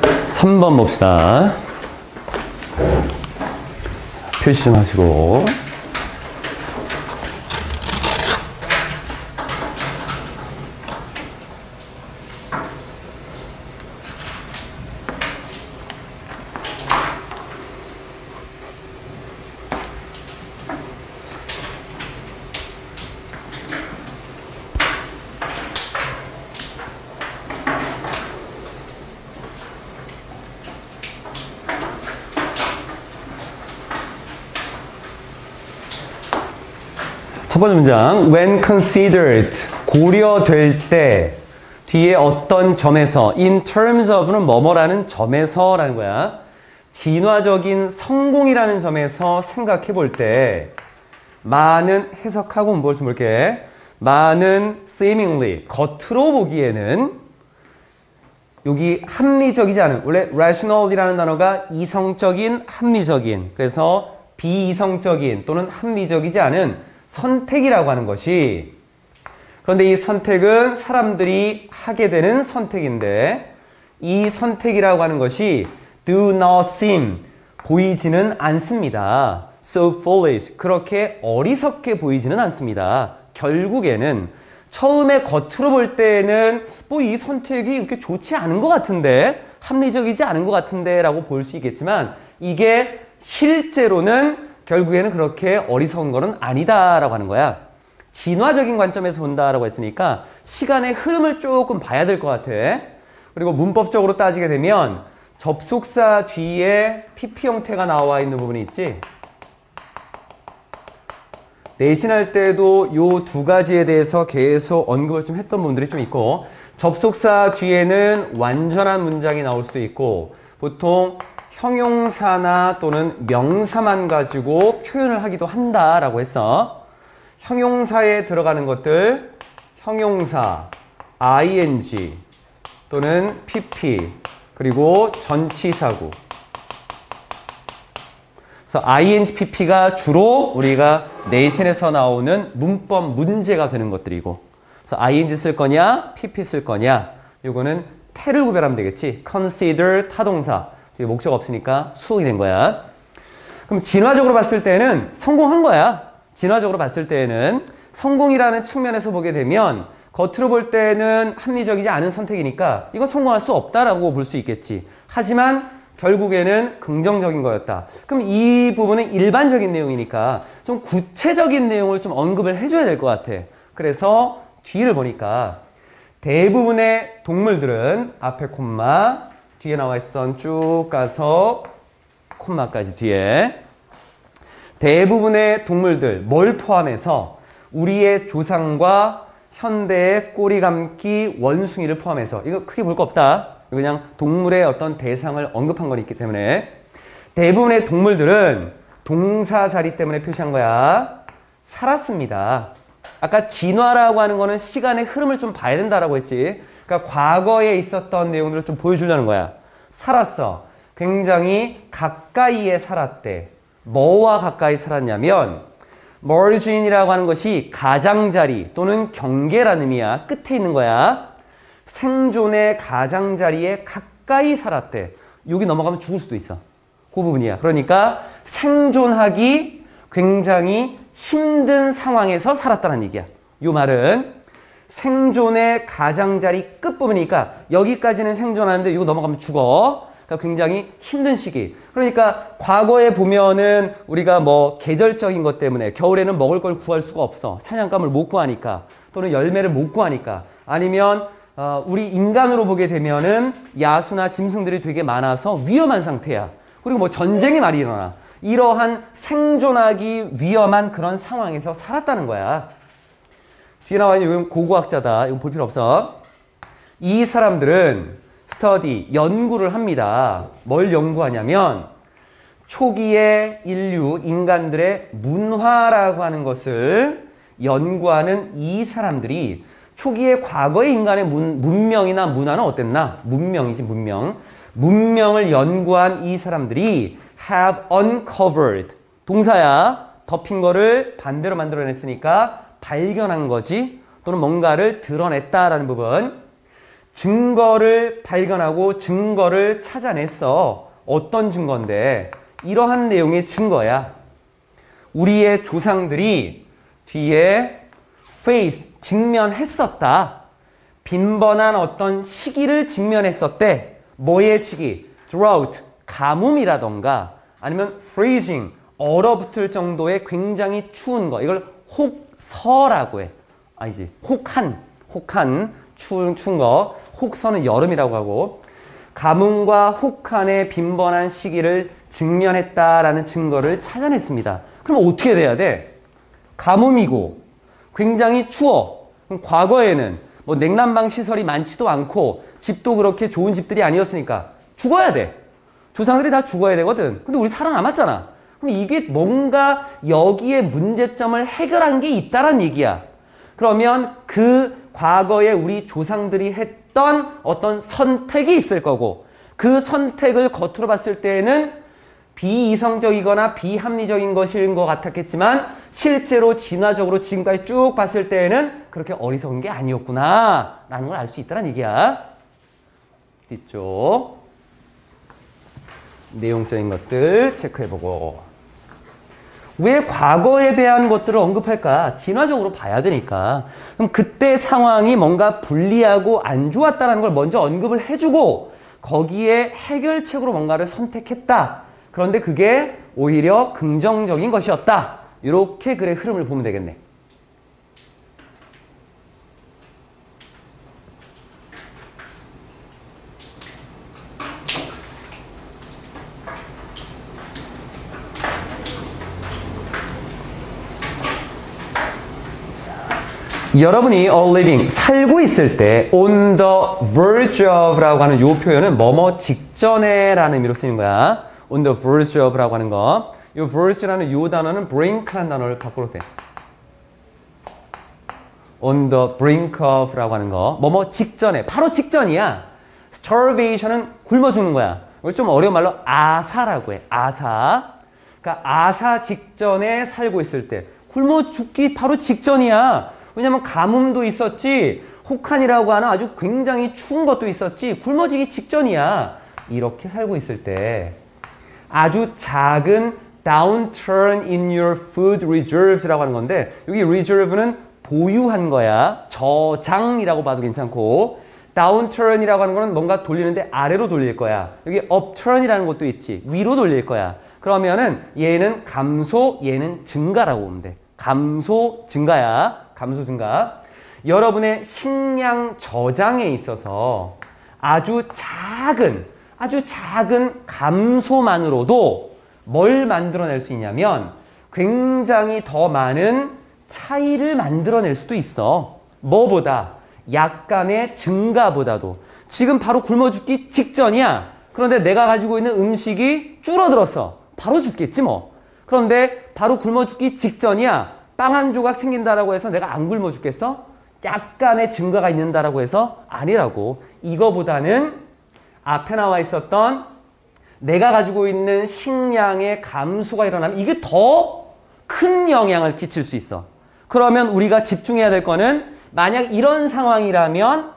3번 봅시다. 표시 좀 하시고. 첫 번째 문장, when considered, 고려될 때, 뒤에 어떤 점에서, in terms of는 뭐뭐라는 점에서 라는 거야. 진화적인 성공이라는 점에서 생각해 볼 때, 많은 해석하고 뭘 좀 볼게. 많은 seemingly, 겉으로 보기에는, 여기 합리적이지 않은, 원래 rational이라는 단어가 이성적인, 합리적인, 그래서 비이성적인 또는 합리적이지 않은 선택이라고 하는 것이, 그런데 이 선택은 사람들이 하게 되는 선택인데, 이 선택이라고 하는 것이 do not seem, 보이지는 않습니다. so foolish, 그렇게 어리석게 보이지는 않습니다. 결국에는 처음에 겉으로 볼 때는 뭐 이 선택이 이렇게 좋지 않은 것 같은데, 합리적이지 않은 것 같은데 라고 볼 수 있겠지만, 이게 실제로는 결국에는 그렇게 어리석은 거는 아니다라고 하는 거야. 진화적인 관점에서 본다라고 했으니까 시간의 흐름을 조금 봐야 될 것 같아. 그리고 문법적으로 따지게 되면 접속사 뒤에 PP 형태가 나와 있는 부분이 있지. 내신할 때도 요 두 가지에 대해서 계속 언급을 좀 했던 분들이 좀 있고, 접속사 뒤에는 완전한 문장이 나올 수도 있고, 보통 형용사나 또는 명사만 가지고 표현을 하기도 한다라고 해서 형용사에 들어가는 것들, 형용사, ing 또는 pp, 그리고 전치사구. 그래서 ing, pp가 주로 우리가 내신에서 나오는 문법 문제가 되는 것들이고, 그래서 ing 쓸 거냐, pp 쓸 거냐, 요거는 태를 구별하면 되겠지. consider 타동사. 목적 없으니까 수동이 된 거야. 그럼 진화적으로 봤을 때는 성공한 거야. 진화적으로 봤을 때는 성공이라는 측면에서 보게 되면 겉으로 볼 때는 합리적이지 않은 선택이니까 이건 성공할 수 없다라고 볼 수 있겠지. 하지만 결국에는 긍정적인 거였다. 그럼 이 부분은 일반적인 내용이니까 좀 구체적인 내용을 좀 언급을 해줘야 될 것 같아. 그래서 뒤를 보니까 대부분의 동물들은 앞에 콤마, 뒤에 나와 있었던 쭉 가서 콤마까지 뒤에 대부분의 동물들 뭘 포함해서 우리의 조상과 현대의 꼬리 감기 원숭이를 포함해서, 이거 크게 볼 거 없다. 그냥 동물의 어떤 대상을 언급한 거기 때문에 대부분의 동물들은 동사 자리 때문에 표시한 거야. 살았습니다. 아까 진화라고 하는 거는 시간의 흐름을 좀 봐야 된다라고 했지. 그러니까 과거에 있었던 내용들을 좀 보여주려는 거야. 살았어. 굉장히 가까이에 살았대. 뭐와 가까이 살았냐면 margin이라고 하는 것이 가장자리 또는 경계라는 의미야. 끝에 있는 거야. 생존의 가장자리에 가까이 살았대. 여기 넘어가면 죽을 수도 있어. 그 부분이야. 그러니까 생존하기 굉장히 힘든 상황에서 살았다는 얘기야. 이 말은 생존의 가장자리 끝부분이니까 여기까지는 생존하는데 이거 넘어가면 죽어. 그러니까 굉장히 힘든 시기. 그러니까 과거에 보면은 우리가 뭐 계절적인 것 때문에 겨울에는 먹을 걸 구할 수가 없어. 사냥감을 못 구하니까, 또는 열매를 못 구하니까, 아니면 우리 인간으로 보게 되면은 야수나 짐승들이 되게 많아서 위험한 상태야. 그리고 뭐 전쟁이 많이 일어나. 이러한 생존하기 위험한 그런 상황에서 살았다는 거야. 뒤에 나와 있는 이건 고고학자다. 이건 볼 필요 없어. 이 사람들은 스터디, 연구를 합니다. 뭘 연구하냐면 초기의 인류, 인간들의 문화라고 하는 것을 연구하는 이 사람들이 초기의 과거의 인간의 문명이나 문화는 어땠나? 문명이지, 문명. 문명을 연구한 이 사람들이 have uncovered. 동사야. 덮인 거를 반대로 만들어냈으니까 발견한 거지, 또는 뭔가를 드러냈다라는 부분. 증거를 발견하고 증거를 찾아냈어. 어떤 증거인데? 이러한 내용의 증거야. 우리의 조상들이 뒤에 face, 직면했었다. 빈번한 어떤 시기를 직면했었대. 뭐의 시기? drought, 가뭄이라던가 아니면 freezing, 얼어붙을 정도의 굉장히 추운 거. 이걸 혹서라고 해. 아니지, 혹한 추운 거. 혹서는 여름이라고 하고 가뭄과 혹한의 빈번한 시기를 직면했다라는 증거를 찾아냈습니다. 그럼 어떻게 돼야 돼? 가뭄이고 굉장히 추워. 그럼 과거에는 뭐 냉난방 시설이 많지도 않고 집도 그렇게 좋은 집들이 아니었으니까 죽어야 돼. 조상들이 다 죽어야 되거든. 근데 우리 살아남았잖아. 그럼 이게 뭔가 여기에 문제점을 해결한 게 있다란 얘기야. 그러면 그 과거에 우리 조상들이 했던 어떤 선택이 있을 거고 그 선택을 겉으로 봤을 때에는 비이성적이거나 비합리적인 것인 것 같았겠지만 실제로 진화적으로 지금까지 쭉 봤을 때에는 그렇게 어리석은 게 아니었구나 라는 걸 알 수 있다는 얘기야. 뒤쪽 내용적인 것들 체크해보고 왜 과거에 대한 것들을 언급할까? 진화적으로 봐야 되니까. 그럼 그때 상황이 뭔가 불리하고 안 좋았다는 걸 먼저 언급을 해주고 거기에 해결책으로 뭔가를 선택했다. 그런데 그게 오히려 긍정적인 것이었다. 이렇게 글의 흐름을 보면 되겠네. 여러분이 living, 살고 있을 때 on the verge of 라고 하는 이 표현은 뭐뭐 직전에 라는 의미로 쓰이는 거야. on the verge of 라고 하는 거. 이 verge라는 이 단어는 brink라는 단어를 바꾸어도 돼. on the brink of 라고 하는 거. 뭐뭐 직전에, 바로 직전이야. starvation은 굶어 죽는 거야. 이걸 좀 어려운 말로 아사라고 해. 아사. 그러니까 아사 직전에 살고 있을 때. 굶어 죽기 바로 직전이야. 왜냐면 가뭄도 있었지, 혹한이라고 하는 아주 굉장히 추운 것도 있었지, 굶어지기 직전이야. 이렇게 살고 있을 때 아주 작은 downturn in your food reserves라고 하는 건데 여기 reserve는 보유한 거야. 저장이라고 봐도 괜찮고 downturn이라고 하는 거는 뭔가 돌리는데 아래로 돌릴 거야. 여기 upturn이라는 것도 있지. 위로 돌릴 거야. 그러면은 얘는 감소, 얘는 증가라고 보면 돼. 감소, 증가야. 감소, 증가. 여러분의 식량 저장에 있어서 아주 작은 감소만으로도 뭘 만들어낼 수 있냐면 굉장히 더 많은 차이를 만들어낼 수도 있어. 뭐보다? 약간의 증가보다도. 지금 바로 굶어 죽기 직전이야. 그런데 내가 가지고 있는 음식이 줄어들었어. 바로 죽겠지 뭐. 그런데 바로 굶어 죽기 직전이야. 빵 한 조각 생긴다라고 해서 내가 안 굶어 죽겠어? 약간의 증가가 있는다라고 해서 아니라고. 이거보다는 앞에 나와 있었던 내가 가지고 있는 식량의 감소가 일어나면 이게 더 큰 영향을 끼칠 수 있어. 그러면 우리가 집중해야 될 거는 만약 이런 상황이라면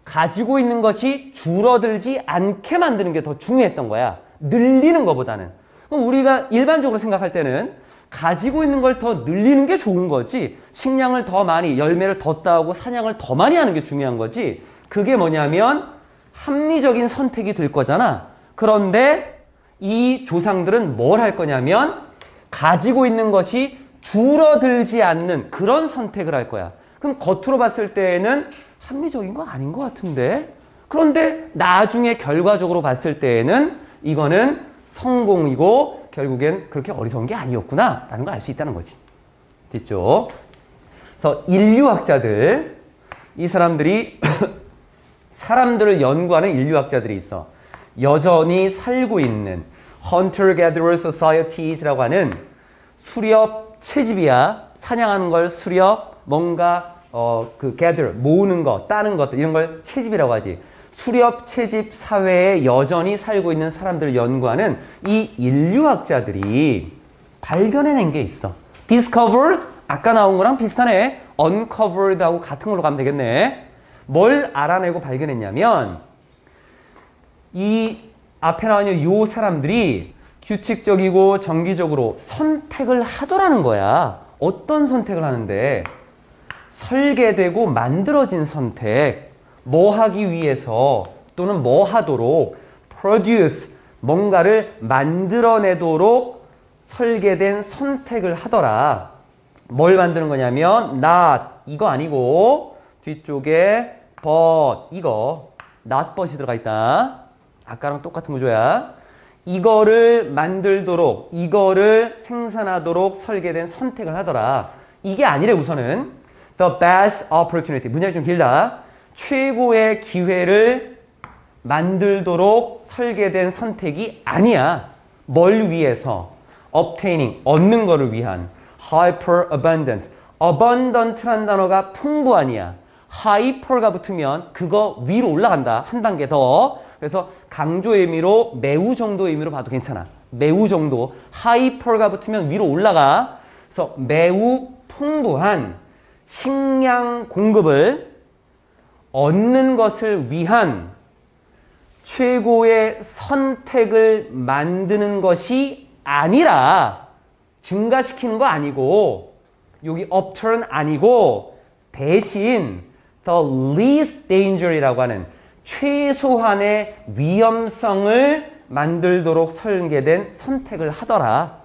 가지고 있는 것이 줄어들지 않게 만드는 게 더 중요했던 거야. 늘리는 것보다는. 그럼 우리가 일반적으로 생각할 때는 가지고 있는 걸 더 늘리는 게 좋은 거지. 식량을 더 많이, 열매를 더 따고 사냥을 더 많이 하는 게 중요한 거지. 그게 뭐냐면 합리적인 선택이 될 거잖아. 그런데 이 조상들은 뭘 할 거냐면 가지고 있는 것이 줄어들지 않는 그런 선택을 할 거야. 그럼 겉으로 봤을 때에는 합리적인 거 아닌 것 같은데? 그런데 나중에 결과적으로 봤을 때에는 이거는 성공이고 결국엔 그렇게 어리석은 게 아니었구나 라는 걸 알 수 있다는 거지. 뒤쪽. 그래서 인류학자들, 이 사람들이 사람들을 연구하는 인류학자들이 있어. 여전히 살고 있는 Hunter-Gatherer Societies라고 하는 수렵 채집이야. 사냥하는 걸 수렵, 뭔가 gather, 모으는 거, 따는 것들 이런 걸 채집이라고 하지. 수렵 채집 사회에 여전히 살고 있는 사람들을 연구하는 이 인류학자들이 발견해낸 게 있어. Discovered, 아까 나온 거랑 비슷하네. Uncovered하고 같은 걸로 가면 되겠네. 뭘 알아내고 발견했냐면 이 앞에 나와 있는 요 사람들이 규칙적이고 정기적으로 선택을 하더라는 거야. 어떤 선택을 하는데? 설계되고 만들어진 선택. 뭐 하기 위해서 또는 뭐 하도록 produce, 뭔가를 만들어내도록 설계된 선택을 하더라. 뭘 만드는 거냐면 not, 이거 아니고 뒤쪽에 but, 이거 not but이 들어가 있다. 아까랑 똑같은 구조야. 이거를 만들도록, 이거를 생산하도록 설계된 선택을 하더라. 이게 아니래 우선은. The best opportunity. 문장이 좀 길다. 최고의 기회를 만들도록 설계된 선택이 아니야. 뭘 위해서? obtaining, 얻는 거를 위한. hyper abundant. abundant란 단어가 풍부한이야. hyper가 붙으면 그거 위로 올라간다. 한 단계 더. 그래서 강조의 의미로 매우 정도의 의미로 봐도 괜찮아. 매우 정도. hyper가 붙으면 위로 올라가. 그래서 매우 풍부한 식량 공급을 얻는 것을 위한 최고의 선택을 만드는 것이 아니라 증가시키는 거 아니고 여기 upturn 아니고 대신 the least danger이라고 하는 최소한의 위험성을 만들도록 설계된 선택을 하더라.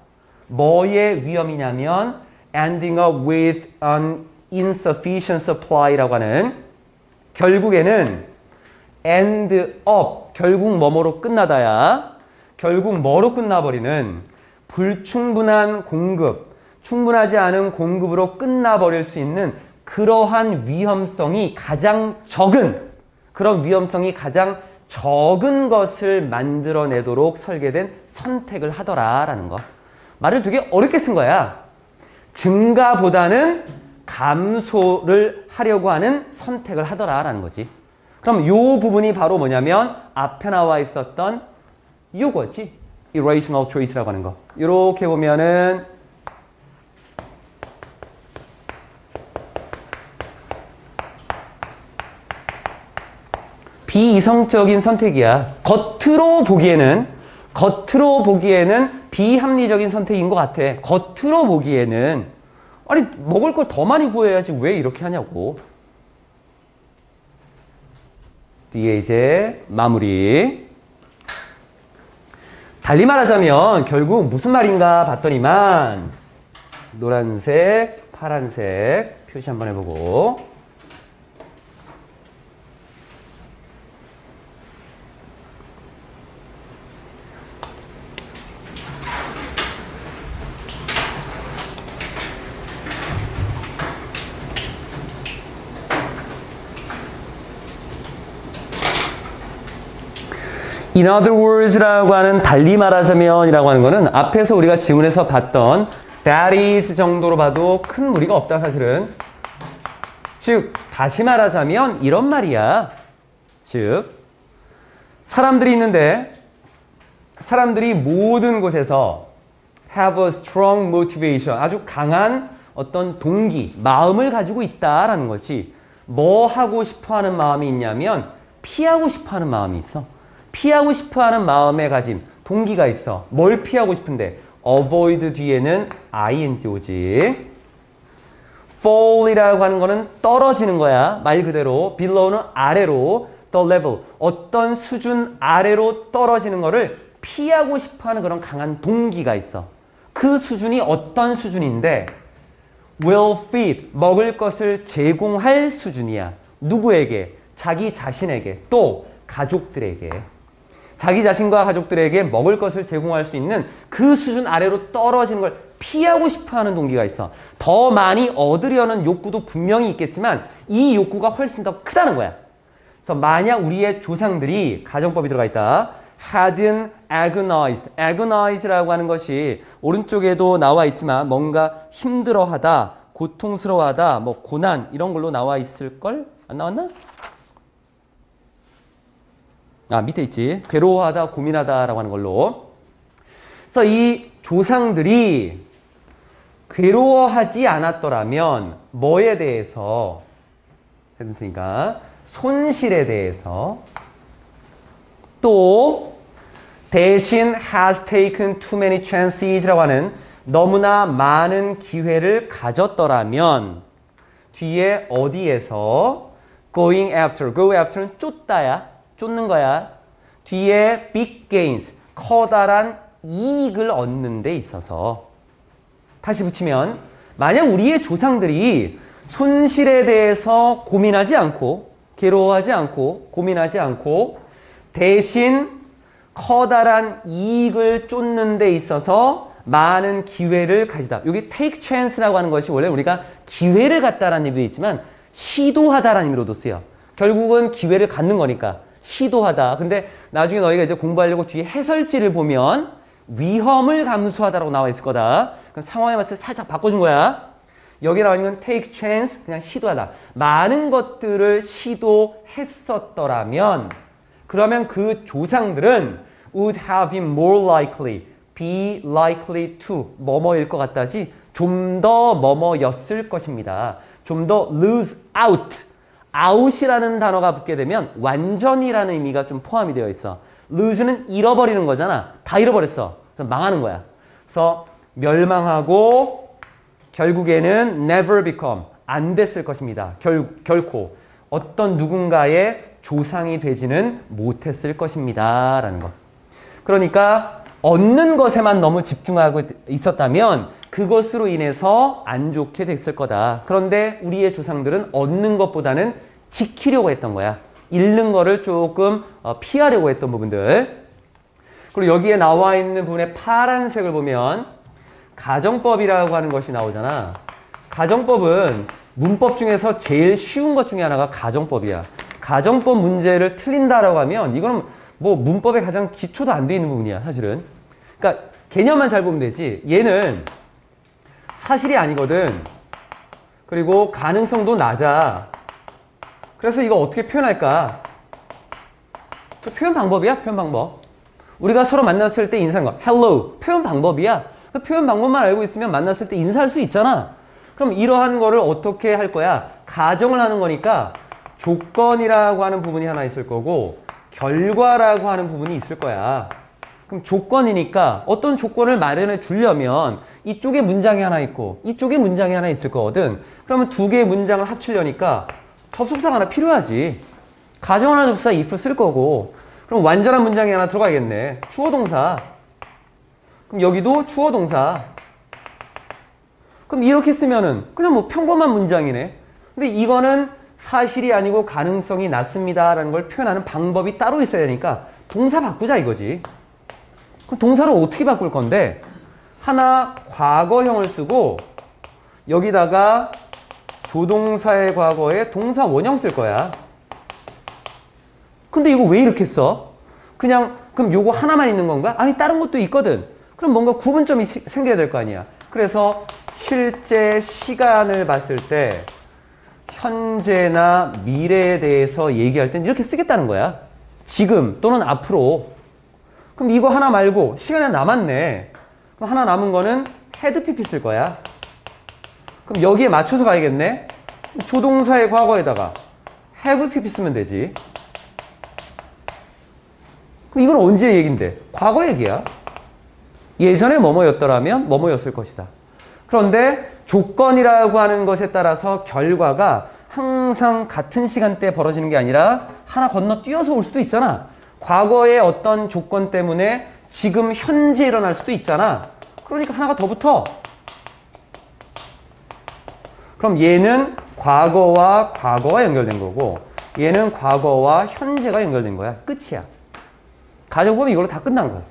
뭐의 위험이냐면 ending up with an insufficient supply라고 하는 결국에는 end up, 결국 뭐뭐로 끝나다야. 결국 뭐로 끝나버리는 불충분한 공급, 충분하지 않은 공급으로 끝나버릴 수 있는 그러한 위험성이 가장 적은, 그런 위험성이 가장 적은 것을 만들어내도록 설계된 선택을 하더라라는 거. 말을 되게 어렵게 쓴 거야. 증가보다는 감소를 하려고 하는 선택을 하더라라는 거지. 그럼 이 부분이 바로 뭐냐면 앞에 나와 있었던 요거지. irrational choice라고 하는 거. 이렇게 보면은 비이성적인 선택이야. 겉으로 보기에는 비합리적인 선택인 것 같아. 겉으로 보기에는 아니 먹을 거 더 많이 구해야지 왜 이렇게 하냐고. 뒤에 이제 마무리. 달리 말하자면 결국 무슨 말인가 봤더니만 노란색, 파란색 표시 한번 해보고 In other words라고 하는 달리 말하자면이라고 하는 거는 앞에서 우리가 지문에서 봤던 that is 정도로 봐도 큰 무리가 없다 사실은. 즉 다시 말하자면 이런 말이야. 즉 사람들이 있는데 사람들이 모든 곳에서 have a strong motivation, 아주 강한 어떤 동기, 마음을 가지고 있다라는 거지. 뭐 하고 싶어하는 마음이 있냐면 피하고 싶어하는 마음이 있어. 피하고 싶어하는 마음에 가진 동기가 있어. 뭘 피하고 싶은데? avoid 뒤에는 ing 오지. fall이라고 하는 거는 떨어지는 거야. 말 그대로. below는 아래로. the level, 어떤 수준 아래로 떨어지는 거를 피하고 싶어하는 그런 강한 동기가 있어. 그 수준이 어떤 수준인데? will feed, 먹을 것을 제공할 수준이야. 누구에게? 자기 자신에게. 또 가족들에게. 자기 자신과 가족들에게 먹을 것을 제공할 수 있는 그 수준 아래로 떨어지는 걸 피하고 싶어하는 동기가 있어. 더 많이 얻으려는 욕구도 분명히 있겠지만 이 욕구가 훨씬 더 크다는 거야. 그래서 만약 우리의 조상들이 가정법이 들어가 있다. hadn't agonized. agonize라고 하는 것이 오른쪽에도 나와 있지만 뭔가 힘들어하다, 고통스러워하다, 뭐 고난 이런 걸로 나와 있을걸? 안 나왔나? 아, 밑에 있지. 괴로워하다, 고민하다라고 하는 걸로. 그래서 이 조상들이 괴로워하지 않았더라면 뭐에 대해서 했으니까 손실에 대해서 또 대신 has taken too many chances라고 하는 너무나 많은 기회를 가졌더라면 뒤에 어디에서 going after, go after는 쫓다야, 쫓는 거야. 뒤에 big gains, 커다란 이익을 얻는 데 있어서 다시 붙이면 만약 우리의 조상들이 손실에 대해서 고민하지 않고 괴로워하지 않고 고민하지 않고 대신 커다란 이익을 쫓는 데 있어서 많은 기회를 가지다. 여기 take chance라고 하는 것이 원래 우리가 기회를 갖다라는 의미도 있지만 시도하다라는 의미로도 쓰여. 결국은 기회를 갖는 거니까 시도하다. 근데 나중에 너희가 이제 공부하려고 뒤에 해설지를 보면 위험을 감수하다라고 나와 있을 거다. 그럼 상황에 맞춰서 살짝 바꿔준 거야. 여기 나와 있는 건 take chance, 그냥 시도하다. 많은 것들을 시도했었더라면 그러면 그 조상들은 would have been more likely, be likely to 뭐뭐일 것 같다지 좀 더 뭐뭐였을 것입니다. 좀 더 lose out, out이라는 단어가 붙게 되면 완전이라는 의미가 좀 포함이 되어 있어. lose는 잃어버리는 거잖아. 다 잃어버렸어. 그래서 망하는 거야. 그래서 멸망하고 결국에는 never become, 안 됐을 것입니다. 결코 어떤 누군가의 조상이 되지는 못했을 것입니다. 라는 거. 그러니까 얻는 것에만 너무 집중하고 있었다면 그것으로 인해서 안 좋게 됐을 거다. 그런데 우리의 조상들은 얻는 것보다는 지키려고 했던 거야. 잃는 거를 조금 피하려고 했던 부분들. 그리고 여기에 나와 있는 부분의 파란색을 보면 가정법이라고 하는 것이 나오잖아. 가정법은 문법 중에서 제일 쉬운 것 중에 하나가 가정법이야. 가정법 문제를 틀린다라고 하면 이거는 뭐 문법의 가장 기초도 안 돼 있는 부분이야, 사실은. 그러니까 개념만 잘 보면 되지. 얘는 사실이 아니거든. 그리고 가능성도 낮아. 그래서 이거 어떻게 표현할까? 표현 방법이야, 표현 방법. 우리가 서로 만났을 때 인사하는 거. hello. 표현 방법이야. 그 표현 방법만 알고 있으면 만났을 때 인사할 수 있잖아. 그럼 이러한 거를 어떻게 할 거야? 가정을 하는 거니까 조건이라고 하는 부분이 하나 있을 거고 결과라고 하는 부분이 있을 거야. 그럼 조건이니까 어떤 조건을 마련해 주려면 이쪽에 문장이 하나 있고 이쪽에 문장이 하나 있을 거거든. 그러면 두 개의 문장을 합치려니까 접속사가 하나 필요하지. 가정하는 접속사 if 쓸 거고 그럼 완전한 문장이 하나 들어가야겠네. 주어 동사. 그럼 여기도 주어 동사. 그럼 이렇게 쓰면은 그냥 뭐 평범한 문장이네. 근데 이거는 사실이 아니고 가능성이 낮습니다 라는 걸 표현하는 방법이 따로 있어야 되니까 동사 바꾸자 이거지. 그럼 동사를 어떻게 바꿀 건데 하나 과거형을 쓰고 여기다가 조동사의 과거에 동사 원형 쓸 거야. 근데 이거 왜 이렇게 써? 그냥 그럼 요거 하나만 있는 건가? 아니 다른 것도 있거든. 그럼 뭔가 구분점이 생겨야 될 거 아니야. 그래서 실제 시간을 봤을 때 현재나 미래에 대해서 얘기할 땐 이렇게 쓰겠다는 거야. 지금 또는 앞으로. 그럼 이거 하나 말고 시간이 남았네. 그럼 하나 남은 거는 had pp 쓸 거야. 그럼 여기에 맞춰서 가야겠네. 조동사의 과거에다가 have pp 쓰면 되지. 그럼 이건 언제 얘기인데? 과거 얘기야. 예전에 뭐뭐였더라면 뭐뭐였을 것이다. 그런데 조건이라고 하는 것에 따라서 결과가 항상 같은 시간대에 벌어지는 게 아니라 하나 건너뛰어서 올 수도 있잖아. 과거의 어떤 조건 때문에 지금 현재 일어날 수도 있잖아. 그러니까 하나가 더 붙어. 그럼 얘는 과거와 연결된 거고 얘는 과거와 현재가 연결된 거야. 끝이야. 가정법이 이걸로 다 끝난 거야.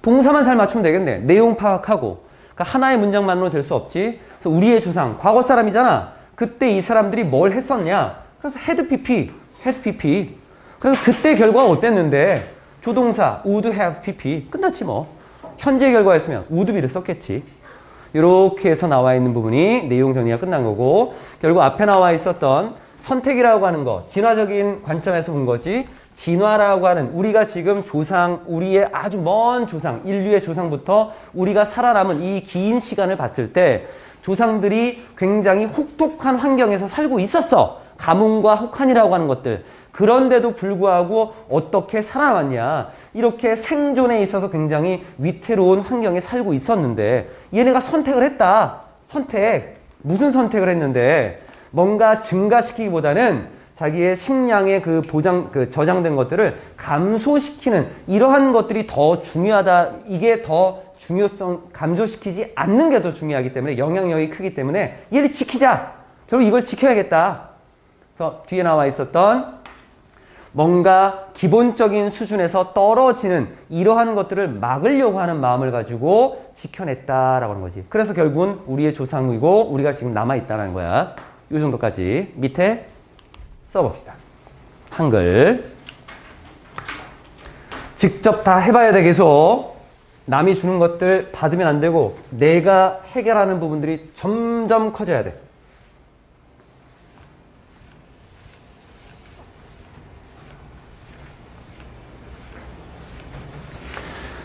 동사만 잘 맞추면 되겠네. 내용 파악하고. 그러니까 하나의 문장만으로 될 수 없지. 그래서 우리의 조상, 과거 사람이잖아. 그때 이 사람들이 뭘 했었냐. 그래서 had pp. 그래서 그때 결과가 어땠는데 조동사 would have pp. 끝났지 뭐. 현재 결과였으면 would be를 썼겠지. 이렇게 해서 나와 있는 부분이 내용 정리가 끝난 거고 결국 앞에 나와 있었던 선택이라고 하는 거 진화적인 관점에서 본 거지. 진화라고 하는 우리가 지금 조상, 우리의 아주 먼 조상, 인류의 조상부터 우리가 살아남은 이 긴 시간을 봤을 때 조상들이 굉장히 혹독한 환경에서 살고 있었어. 가뭄과 혹한이라고 하는 것들. 그런데도 불구하고 어떻게 살아남았냐. 이렇게 생존에 있어서 굉장히 위태로운 환경에 살고 있었는데 얘네가 선택을 했다. 선택. 무슨 선택을 했는데 뭔가 증가시키기보다는 자기의 식량의 그 저장된 것들을 감소시키는 이러한 것들이 더 중요하다. 이게 더 중요성 감소시키지 않는 게 더 중요하기 때문에 영향력이 크기 때문에 얘를 지키자. 결국 이걸 지켜야겠다. 그래서 뒤에 나와 있었던 뭔가 기본적인 수준에서 떨어지는 이러한 것들을 막으려고 하는 마음을 가지고 지켜냈다라고 하는 거지. 그래서 결국은 우리의 조상이고 우리가 지금 남아있다는 거야. 이 정도까지 밑에 써봅시다. 한글. 직접 다 해봐야 돼. 계속. 남이 주는 것들 받으면 안 되고 내가 해결하는 부분들이 점점 커져야 돼.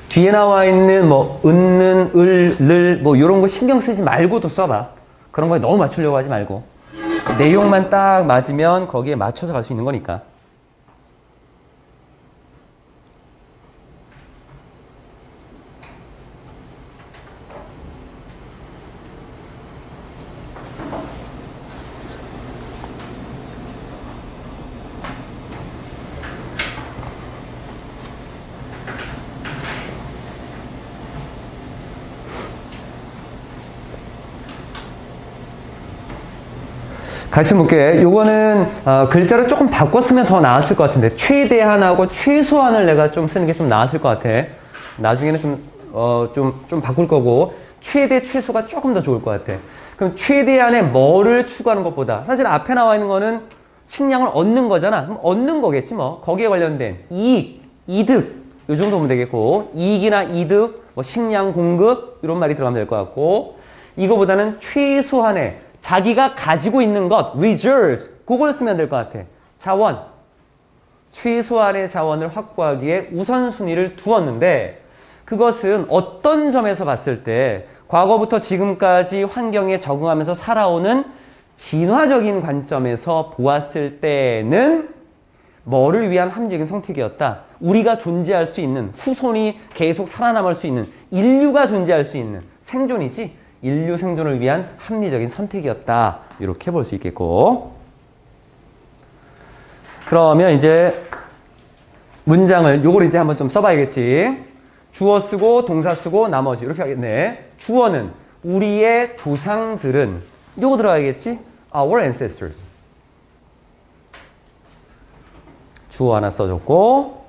뒤에 나와 있는 뭐 은는, 을, 뭐 이런 거 신경 쓰지 말고도 써봐. 그런 거에 너무 맞추려고 하지 말고. 내용만 딱 맞으면 거기에 맞춰서 갈 수 있는 거니까. 같이 볼게. 요거는 글자를 조금 바꿨으면 더 나았을 것 같은데 최대한하고 최소한을 내가 좀 쓰는 게 좀 나았을 것 같아. 나중에는 좀 바꿀 거고 최대 최소가 조금 더 좋을 것 같아. 그럼 최대한의 뭐를 추구하는 것보다 사실 앞에 나와 있는 거는 식량을 얻는 거잖아. 그럼 얻는 거겠지 뭐. 거기에 관련된 이익, 이득 요 정도 보면 되겠고 이익이나 이득, 뭐 식량 공급 이런 말이 들어가면 될 것 같고 이거보다는 최소한의 자기가 가지고 있는 것, reserves, 그걸 쓰면 될 것 같아. 자원, 최소한의 자원을 확보하기에 우선순위를 두었는데 그것은 어떤 점에서 봤을 때 과거부터 지금까지 환경에 적응하면서 살아오는 진화적인 관점에서 보았을 때는 뭐를 위한 합리적인 선택이었다. 우리가 존재할 수 있는, 후손이 계속 살아남을 수 있는, 인류가 존재할 수 있는 생존이지 인류 생존을 위한 합리적인 선택이었다. 이렇게 볼 수 있겠고 그러면 이제 문장을 요걸 이제 한번 좀 써봐야겠지. 주어 쓰고 동사 쓰고 나머지 이렇게 하겠네. 주어는 우리의 조상들은 요거 들어가야겠지. Our ancestors. 주어 하나 써줬고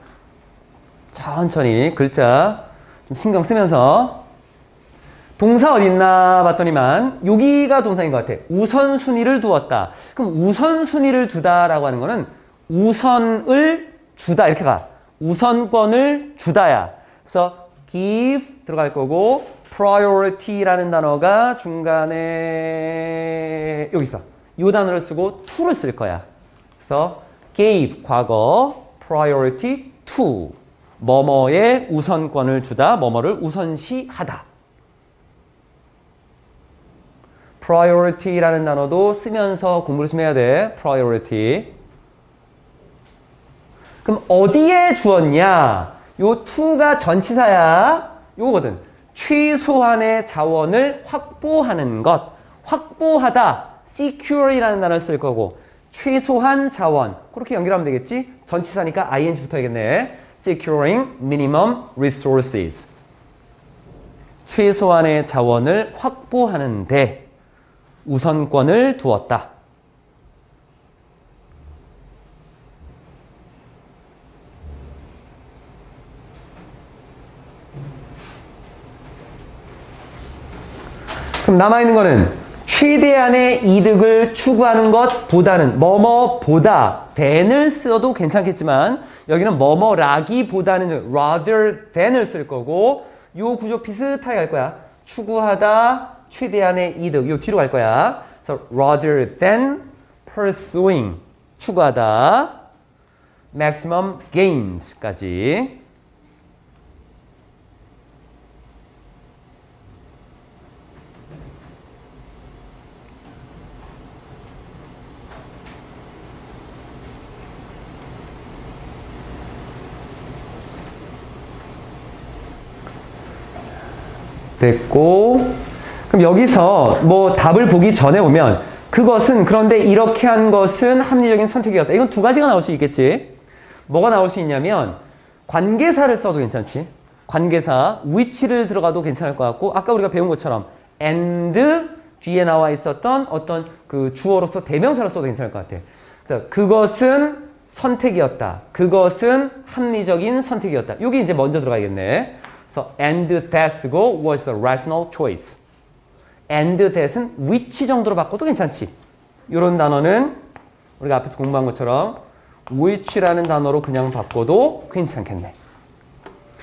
천천히 글자 좀 신경 쓰면서 동사 어딨나 봤더니만 여기가 동사인 것 같아. 우선순위를 두었다. 그럼 우선순위를 두다라고 하는 거는 우선을 주다 이렇게 가. 우선권을 주다야. 그래서 give 들어갈 거고 priority라는 단어가 중간에 여기 있어. 이 단어를 쓰고 to를 쓸 거야. 그래서 gave 과거 priority to 뭐뭐에 우선권을 주다 뭐뭐를 우선시하다. priority라는 단어도 쓰면서 공부를 좀 해야 돼. priority. 그럼 어디에 주었냐? 요 to가 전치사야. 요거거든. 최소한의 자원을 확보하는 것. 확보하다. secure이라는 단어를 쓸 거고 최소한 자원. 그렇게 연결하면 되겠지? 전치사니까 ing 붙어야겠네. securing minimum resources. 최소한의 자원을 확보하는 데 우선권을 두었다. 그럼 남아있는 거는 최대한의 이득을 추구하는 것보다는 뭐뭐보다 than을 써도 괜찮겠지만 여기는 뭐뭐라기보다는 rather than을 쓸 거고 요 구조 비슷하게 갈 거야. 추구하다 최대한의 이득 요 뒤로 갈 거야. 그래서 rather than pursuing 추구하다 maximum gains까지. 됐고, 그럼 여기서 뭐 답을 보기 전에 오면 그것은 그런데 이렇게 한 것은 합리적인 선택이었다. 이건 두 가지가 나올 수 있겠지. 뭐가 나올 수 있냐면 관계사를 써도 괜찮지. 관계사 which를 들어가도 괜찮을 것 같고 아까 우리가 배운 것처럼 and 뒤에 나와 있었던 어떤 그 주어로서 대명사를 써도 괜찮을 것 같아. 그래서 그것은 선택이었다. 그것은 합리적인 선택이었다. 이게 이제 먼저 들어가야겠네. 그래서 and that고 was the rational choice. and that은 which 정도로 바꿔도 괜찮지. 이런 단어는 우리가 앞에서 공부한 것처럼 which라는 단어로 그냥 바꿔도 괜찮겠네.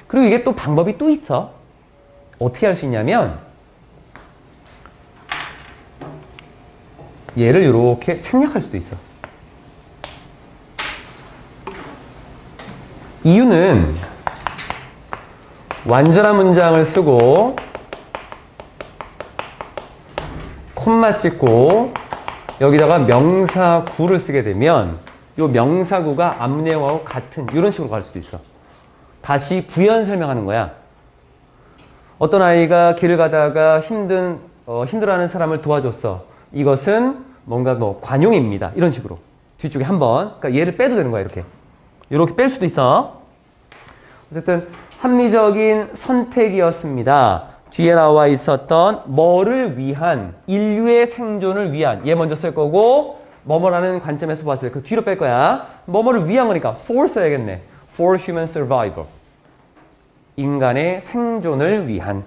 그리고 이게 또 방법이 또 있어. 어떻게 할 수 있냐면 얘를 이렇게 생략할 수도 있어. 이유는 완전한 문장을 쓰고 콤마 찍고 여기다가 명사구를 쓰게 되면 이 명사구가 앞내용하고 같은 이런 식으로 갈 수도 있어. 다시 부연 설명하는 거야. 어떤 아이가 길을 가다가 힘들어하는 사람을 도와줬어. 이것은 뭔가 뭐 관용입니다. 이런 식으로 뒤쪽에 한번 그러니까 얘를 빼도 되는 거야. 이렇게 뺄 수도 있어. 어쨌든 합리적인 선택이었습니다. 뒤에 나와 있었던 뭐를 위한 인류의 생존을 위한 얘 먼저 쓸 거고 뭐뭐라는 관점에서 봤을 때 그 뒤로 뺄 거야. 뭐뭐를 위한 거니까 for 써야겠네. For human survival. 인간의 생존을 위한.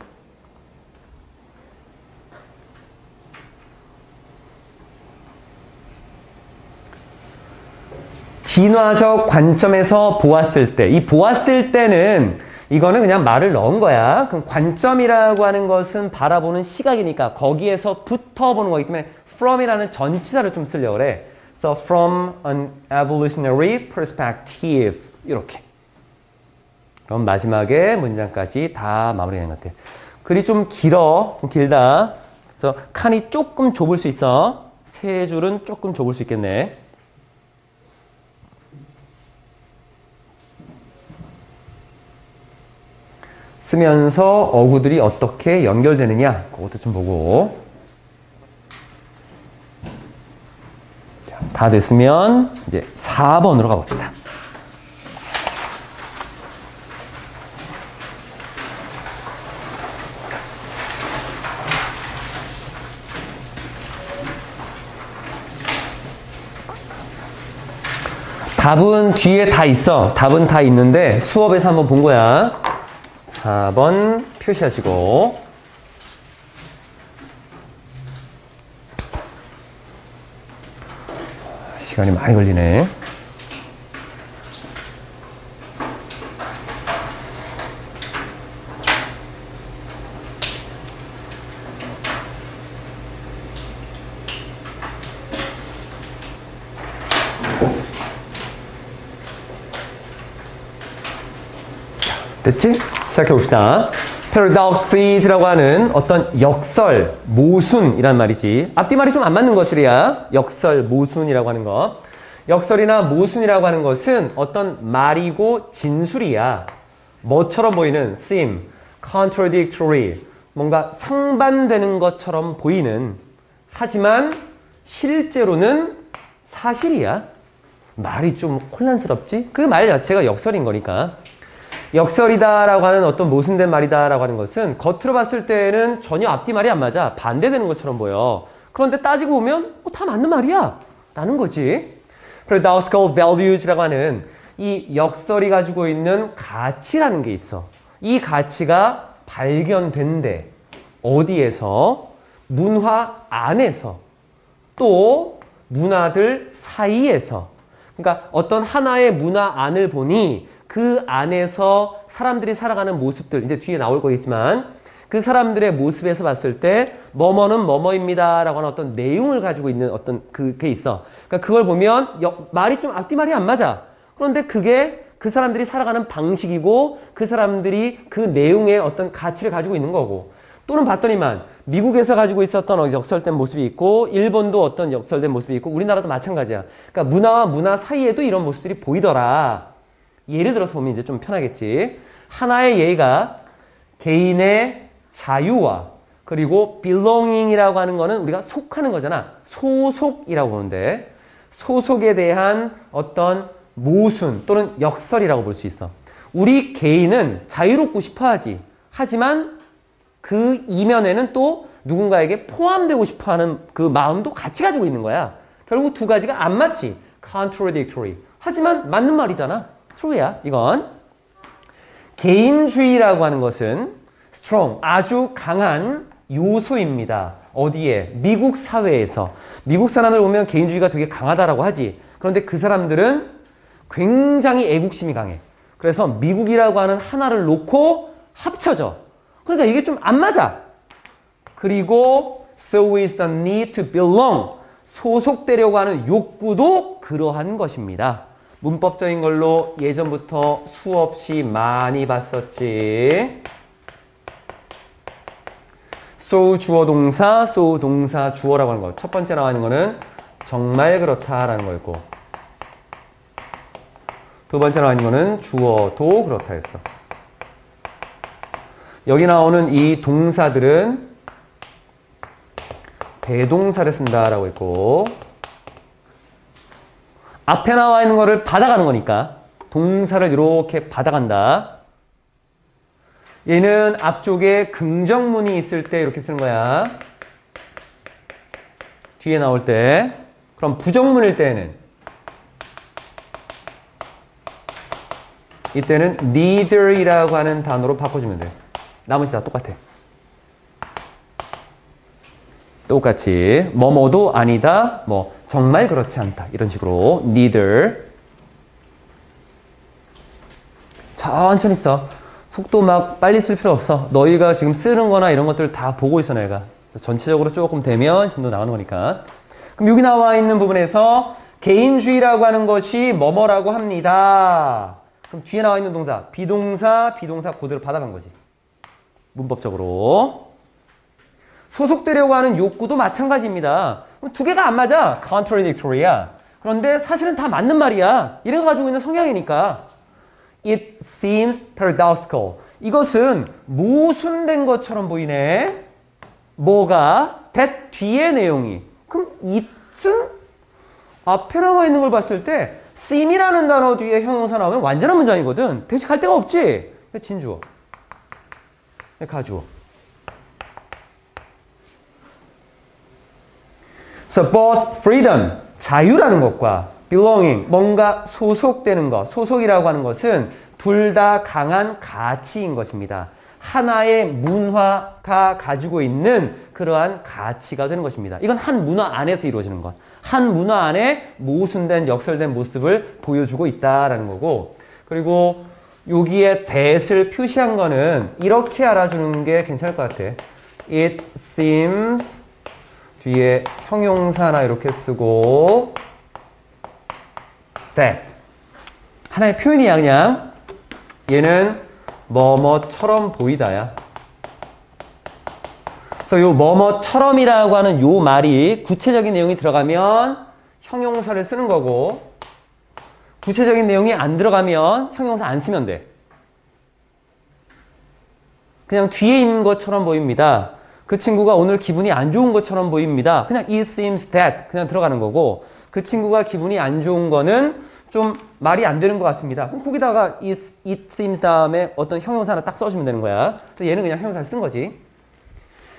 진화적 관점에서 보았을 때, 이 보았을 때는 이거는 그냥 말을 넣은 거야. 그럼 관점이라고 하는 것은 바라보는 시각이니까 거기에서 붙어보는 거기 때문에 from이라는 전치사를 좀 쓰려고 그래. So from an evolutionary perspective 이렇게. 그럼 마지막에 문장까지 다 마무리되는 것 같아. 글이 좀 길어. 좀 길다. 그래서 칸이 조금 좁을 수 있어. 세 줄은 조금 좁을 수 있겠네. 쓰면서 어구들이 어떻게 연결되느냐 그것도 좀 보고. 자, 다 됐으면 이제 4번으로 가봅시다. 답은 뒤에 다 있어. 답은 다 있는데 수업에서 한번 본 거야. 4번 표시하시고 시간이 많이 걸리네. 됐지? 시작해봅시다. paradoxes라고 하는 어떤 역설, 모순이란 말이지. 앞뒤 말이 좀 안 맞는 것들이야. 역설, 모순이라고 하는 거. 역설이나 모순이라고 하는 것은 어떤 말이고 진술이야. 뭐처럼 보이는 seem, contradictory, 뭔가 상반되는 것처럼 보이는 하지만 실제로는 사실이야. 말이 좀 혼란스럽지? 그 말 자체가 역설인 거니까. 역설이다라고 하는 어떤 모순된 말이다라고 하는 것은 겉으로 봤을 때는 전혀 앞뒤 말이 안 맞아. 반대되는 것처럼 보여. 그런데 따지고 보면 다 맞는 말이야. 라는 거지. paradoxical values라고 하는 이 역설이 가지고 있는 가치라는 게 있어. 이 가치가 발견된대. 어디에서? 문화 안에서. 또 문화들 사이에서. 그러니까 어떤 하나의 문화 안을 보니 그 안에서 사람들이 살아가는 모습들, 이제 뒤에 나올 거겠지만 그 사람들의 모습에서 봤을 때 뭐뭐는 뭐뭐입니다 라고 하는 어떤 내용을 가지고 있는 어떤 그게 있어. 그러니까 그걸 보면 말이 좀 앞뒤 말이 안 맞아. 그런데 그게 그 사람들이 살아가는 방식이고 그 사람들이 그 내용의 어떤 가치를 가지고 있는 거고. 또는 봤더니만 미국에서 가지고 있었던 역설된 모습이 있고 일본도 어떤 역설된 모습이 있고 우리나라도 마찬가지야. 그러니까 문화와 문화 사이에도 이런 모습들이 보이더라. 예를 들어서 보면 이제 좀 편하겠지. 하나의 예가 개인의 자유와 그리고 belonging이라고 하는 거는 우리가 속하는 거잖아. 소속이라고 보는데 소속에 대한 어떤 모순 또는 역설이라고 볼 수 있어. 우리 개인은 자유롭고 싶어 하지. 하지만 그 이면에는 또 누군가에게 포함되고 싶어 하는 그 마음도 같이 가지고 있는 거야. 결국 두 가지가 안 맞지. contradictory. 하지만 맞는 말이잖아. true야, 이건. 개인주의라고 하는 것은 strong, 아주 강한 요소입니다. 어디에? 미국 사회에서. 미국 사람들 보면 개인주의가 되게 강하다라고 하지. 그런데 그 사람들은 굉장히 애국심이 강해. 그래서 미국이라고 하는 하나를 놓고 합쳐져. 그러니까 이게 좀 안 맞아. 그리고 so is the need to belong. 소속되려고 하는 욕구도 그러한 것입니다. 문법적인 걸로 예전부터 수없이 많이 봤었지. so 주어 동사, so 동사 주어라고 하는 거. 첫 번째 나와 있는 거는 정말 그렇다라는 거였고 두 번째 나와 있는 거는 주어도 그렇다 했어. 여기 나오는 이 동사들은 대동사를 쓴다라고 했고 앞에 나와 있는 거를 받아가는 거니까 동사를 이렇게 받아간다. 얘는 앞쪽에 긍정문이 있을 때 이렇게 쓰는 거야. 뒤에 나올 때. 그럼 부정문일 때는 이때는 neither이라고 하는 단어로 바꿔주면 돼. 나머지 다 똑같아. 똑같이 뭐뭐도 아니다, 뭐 정말 그렇지 않다 이런 식으로 neither. 천천히 써. 속도 막 빨리 쓸 필요 없어. 너희가 지금 쓰는 거나 이런 것들 다 보고 있어 내가. 전체적으로 조금 되면 진도 나오는 거니까. 그럼 여기 나와 있는 부분에서 개인주의라고 하는 것이 뭐뭐라고 합니다. 그럼 뒤에 나와 있는 동사 비동사 그대로 받아간 거지. 문법적으로. 소속되려고 하는 욕구도 마찬가지입니다. 두 개가 안 맞아. contradictory야. 그런데 사실은 다 맞는 말이야. 얘네가 가지고 있는 성향이니까. It seems paradoxical. 이것은 모순된 것처럼 보이네. 뭐가? that 뒤에 내용이. 그럼 it은 앞에 나와 있는 걸 봤을 때 seem이라는 단어 뒤에 형용사 나오면 완전한 문장이거든. 대식할 데가 없지. 진주어. 가주어. So both freedom, 자유라는 것과 belonging, 뭔가 소속되는 것, 소속이라고 하는 것은 둘 다 강한 가치인 것입니다. 하나의 문화가 가지고 있는 그러한 가치가 되는 것입니다. 이건 한 문화 안에서 이루어지는 것. 한 문화 안에 모순된, 역설된 모습을 보여주고 있다라는 거고, 그리고 여기에 that을 표시한 거는 이렇게 알아주는 게 괜찮을 것 같아. It seems 뒤에 형용사나 이렇게 쓰고 that 하나의 표현이야. 그냥 얘는 뭐뭐처럼 보이다야. 그래서 요 뭐뭐처럼이라고 하는 요 말이 구체적인 내용이 들어가면 형용사를 쓰는 거고 구체적인 내용이 안 들어가면 형용사 안 쓰면 돼. 그냥 뒤에 있는 것처럼 보입니다. 그 친구가 오늘 기분이 안 좋은 것처럼 보입니다. 그냥 it seems that 그냥 들어가는 거고 그 친구가 기분이 안 좋은 거는 좀 말이 안 되는 것 같습니다. 그럼 거기다가 it seems 다음에 어떤 형용사 하나 딱 써주면 되는 거야. 그래서 얘는 그냥 형용사를 쓴 거지.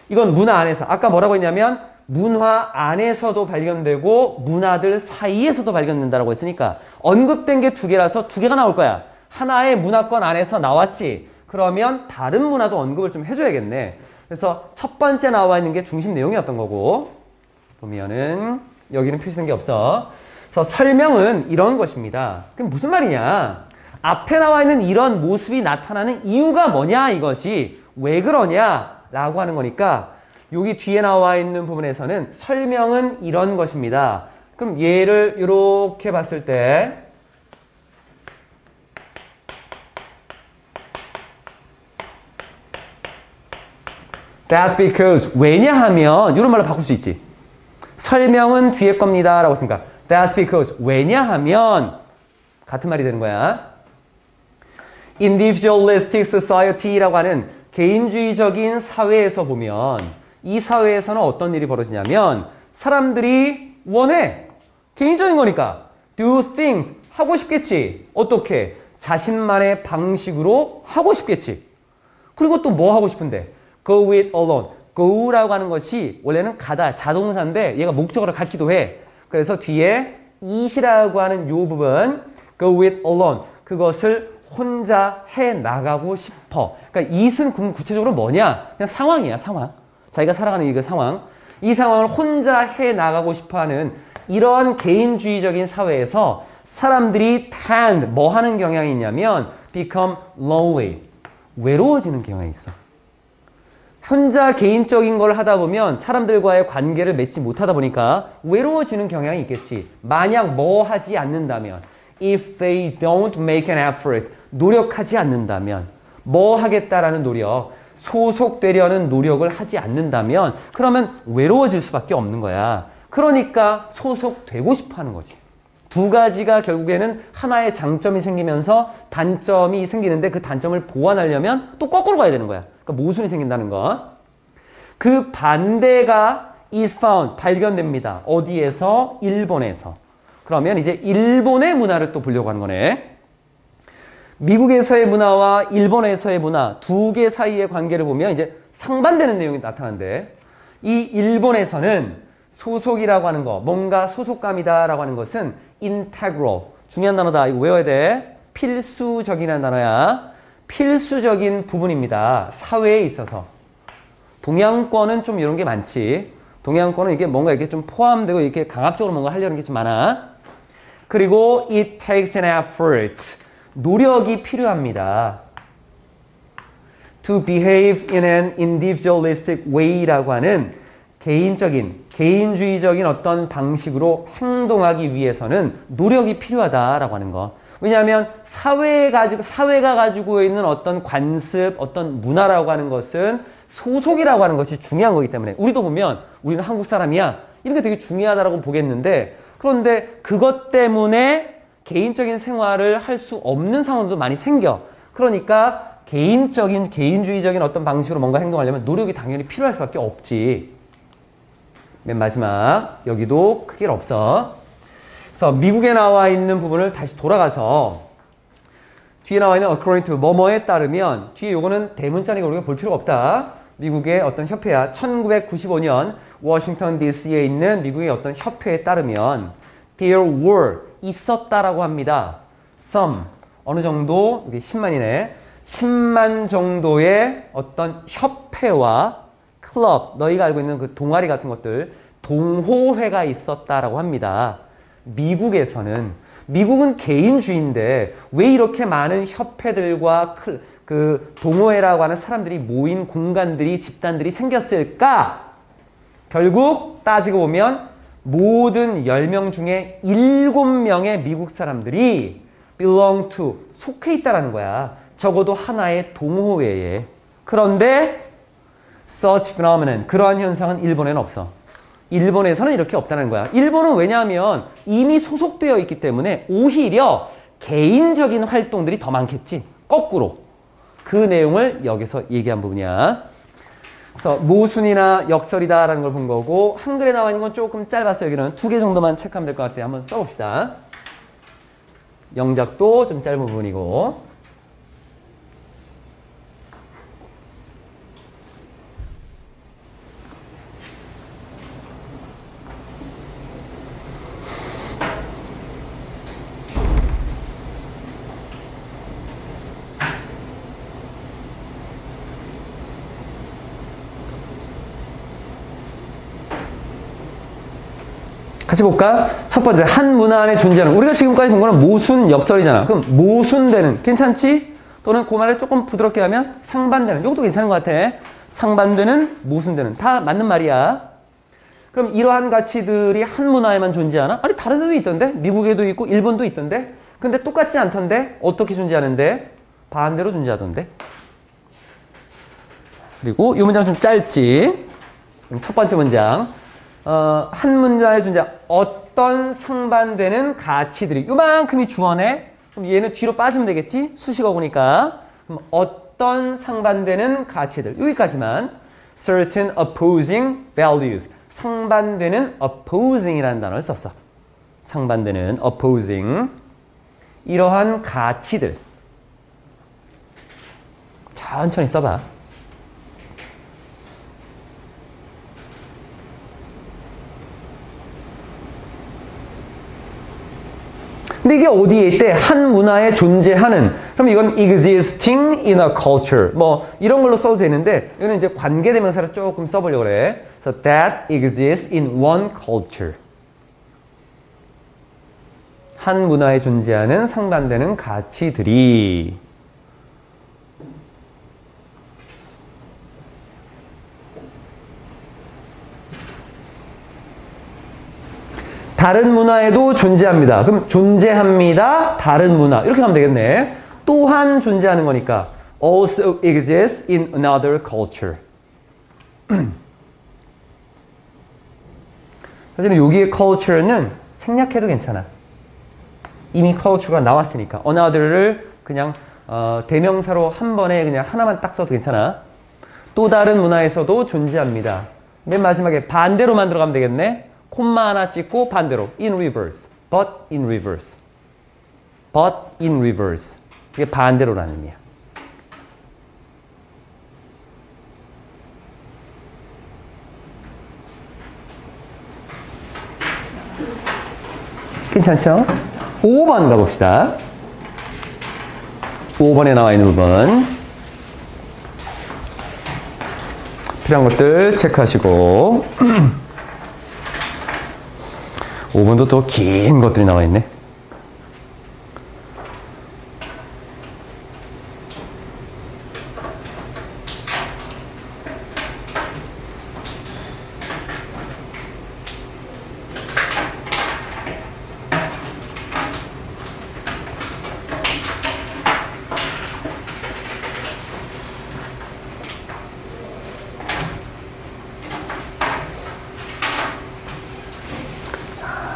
이건 문화 안에서. 아까 뭐라고 했냐면 문화 안에서도 발견되고 문화들 사이에서도 발견된다고 했으니까 언급된 게 두 개라서 두 개가 나올 거야. 하나의 문화권 안에서 나왔지. 그러면 다른 문화도 언급을 좀 해줘야겠네. 그래서 첫 번째 나와 있는 게 중심 내용이었던 거고 보면은 여기는 표시된 게 없어. 그래서 설명은 이런 것입니다. 그럼 무슨 말이냐? 앞에 나와 있는 이런 모습이 나타나는 이유가 뭐냐 이것이 왜 그러냐 라고 하는 거니까 여기 뒤에 나와 있는 부분에서는 설명은 이런 것입니다. 그럼 얘를 이렇게 봤을 때 That's because 왜냐하면 이런 말로 바꿀 수 있지. 설명은 뒤에 겁니다 라고 했으니까 That's because 왜냐하면 같은 말이 되는 거야. Individualistic society라고 하는 개인주의적인 사회에서 보면 이 사회에서는 어떤 일이 벌어지냐면 사람들이 원해. 개인적인 거니까. do things. 하고 싶겠지. 어떻게? 자신만의 방식으로 하고 싶겠지. 그리고 또 뭐 하고 싶은데? go it alone. go라고 하는 것이 원래는 가다, 자동사인데 얘가 목적어를 갖기도 해. 그래서 뒤에 it이라고 하는 요 부분 go it alone. 그것을 혼자 해 나가고 싶어. 그러니까 it은 구체적으로 뭐냐? 그냥 상황이야, 상황. 자기가 살아가는 이 상황. 이 상황을 혼자 해 나가고 싶어 하는 이런 개인주의적인 사회에서 사람들이 tend, 뭐 하는 경향이 있냐면 become lonely. 외로워지는 경향이 있어. 혼자 개인적인 걸 하다 보면 사람들과의 관계를 맺지 못하다 보니까 외로워지는 경향이 있겠지. 만약 뭐 하지 않는다면 if they don't make an effort, 노력하지 않는다면 뭐 하겠다라는 노력, 소속되려는 노력을 하지 않는다면 그러면 외로워질 수밖에 없는 거야. 그러니까 소속되고 싶어 하는 거지. 두 가지가 결국에는 하나의 장점이 생기면서 단점이 생기는데 그 단점을 보완하려면 또 거꾸로 가야 되는 거야. 그러니까 모순이 생긴다는 거. 그 반대가 is found, 발견됩니다. 어디에서? 일본에서. 그러면 이제 일본의 문화를 또 보려고 하는 거네. 미국에서의 문화와 일본에서의 문화 두 개 사이의 관계를 보면 이제 상반되는 내용이 나타나는데 이 일본에서는 소속이라고 하는 거, 뭔가 소속감이다라고 하는 것은 integral, 중요한 단어다. 이거 외워야 돼. 필수적이라는 단어야. 필수적인 부분입니다. 사회에 있어서. 동양권은 좀 이런 게 많지. 동양권은 이게 뭔가 이렇게 좀 포함되고 이렇게 강압적으로 뭔가 하려는 게 좀 많아. 그리고 it takes an effort. 노력이 필요합니다. To behave in an individualistic way라고 하는 개인주의적인 어떤 방식으로 행동하기 위해서는 노력이 필요하다라고 하는 거. 왜냐하면 사회가 가지고 있는 어떤 관습, 어떤 문화라고 하는 것은 소속이라고 하는 것이 중요한 거기 때문에 우리도 보면 우리는 한국 사람이야. 이런 게 되게 중요하다라고 보겠는데 그런데 그것 때문에 개인적인 생활을 할 수 없는 상황도 많이 생겨. 그러니까 개인주의적인 어떤 방식으로 뭔가 행동하려면 노력이 당연히 필요할 수밖에 없지. 맨 마지막 여기도 크게 없어. 그래서 미국에 나와 있는 부분을 다시 돌아가서 뒤에 나와 있는 according to 뭐뭐에 따르면 뒤에 요거는 대문자니까 우리가 볼 필요가 없다. 미국의 어떤 협회야. 1995년 워싱턴 DC에 있는 미국의 어떤 협회에 따르면 there were 있었다라고 합니다. some 어느 정도 이게 10만이네. 10만 정도의 어떤 협회와 클럽, 너희가 알고 있는 그 동아리 같은 것들, 동호회가 있었다라고 합니다. 미국은 개인주의인데 왜 이렇게 많은 협회들과 그 동호회라고 하는 사람들이 모인 공간들이, 집단들이 생겼을까? 결국 따지고 보면 모든 10명 중에 7명의 미국 사람들이 belong to, 속해 있다라는 거야. 적어도 하나의 동호회에. 그런데 such phenomenon, 그러한 현상은 일본에는 없어. 일본에서는 이렇게 없다는 거야. 일본은 왜냐하면 이미 소속되어 있기 때문에 오히려 개인적인 활동들이 더 많겠지. 거꾸로. 그 내용을 여기서 얘기한 부분이야. 그래서 모순이나 역설이다라는 걸 본 거고 한글에 나와 있는 건 조금 짧았어요. 여기는 2개 정도만 체크하면 될 것 같아요. 한번 써봅시다. 영작도 좀 짧은 부분이고 같이 볼까? 첫 번째, 한 문화 안에 존재하는. 우리가 지금까지 본 거는 모순, 역설이잖아. 그럼 모순되는, 괜찮지? 또는 그 말을 조금 부드럽게 하면 상반되는. 이것도 괜찮은 것 같아. 상반되는, 모순되는. 다 맞는 말이야. 그럼 이러한 가치들이 한 문화에만 존재하나? 아니, 다른 데도 있던데? 미국에도 있고, 일본도 있던데? 근데 똑같지 않던데? 어떻게 존재하는데? 반대로 존재하던데? 그리고 이 문장 좀 짧지? 첫 번째 문장. 한 문장에 존재 어떤 상반되는 가치들이 요만큼이 주어네. 그럼 얘는 뒤로 빠지면 되겠지? 수식어구니까. 그럼 어떤 상반되는 가치들. 여기까지만. certain opposing values. 상반되는 opposing이라는 단어를 썼어. 상반되는 opposing. 이러한 가치들. 천천히 써봐. 근데 이게 어디에 있대? 한 문화에 존재하는. 그럼 이건 existing in a culture. 뭐 이런 걸로 써도 되는데 이거는 이제 관계대명사를 조금 써보려고 그래. So that exists in one culture. 한 문화에 존재하는 상반되는 가치들이. 다른 문화에도 존재합니다. 그럼 존재합니다. 다른 문화. 이렇게 하면 되겠네. 또한 존재하는 거니까 also exists in another culture. 사실은 여기의 culture는 생략해도 괜찮아. 이미 culture가 나왔으니까. another를 그냥 대명사로 한 번에 그냥 하나만 딱 써도 괜찮아. 또 다른 문화에서도 존재합니다. 맨 마지막에 반대로 만들어가면 되겠네. 콤마 하나 찍고 반대로 in reverse, but in reverse, but in reverse. 이게 반대로라는 의미야. 괜찮죠? 5번 가봅시다. 5번에 나와 있는 부분. 필요한 것들 체크하시고 5번도 또 긴 것들이 나와 있네.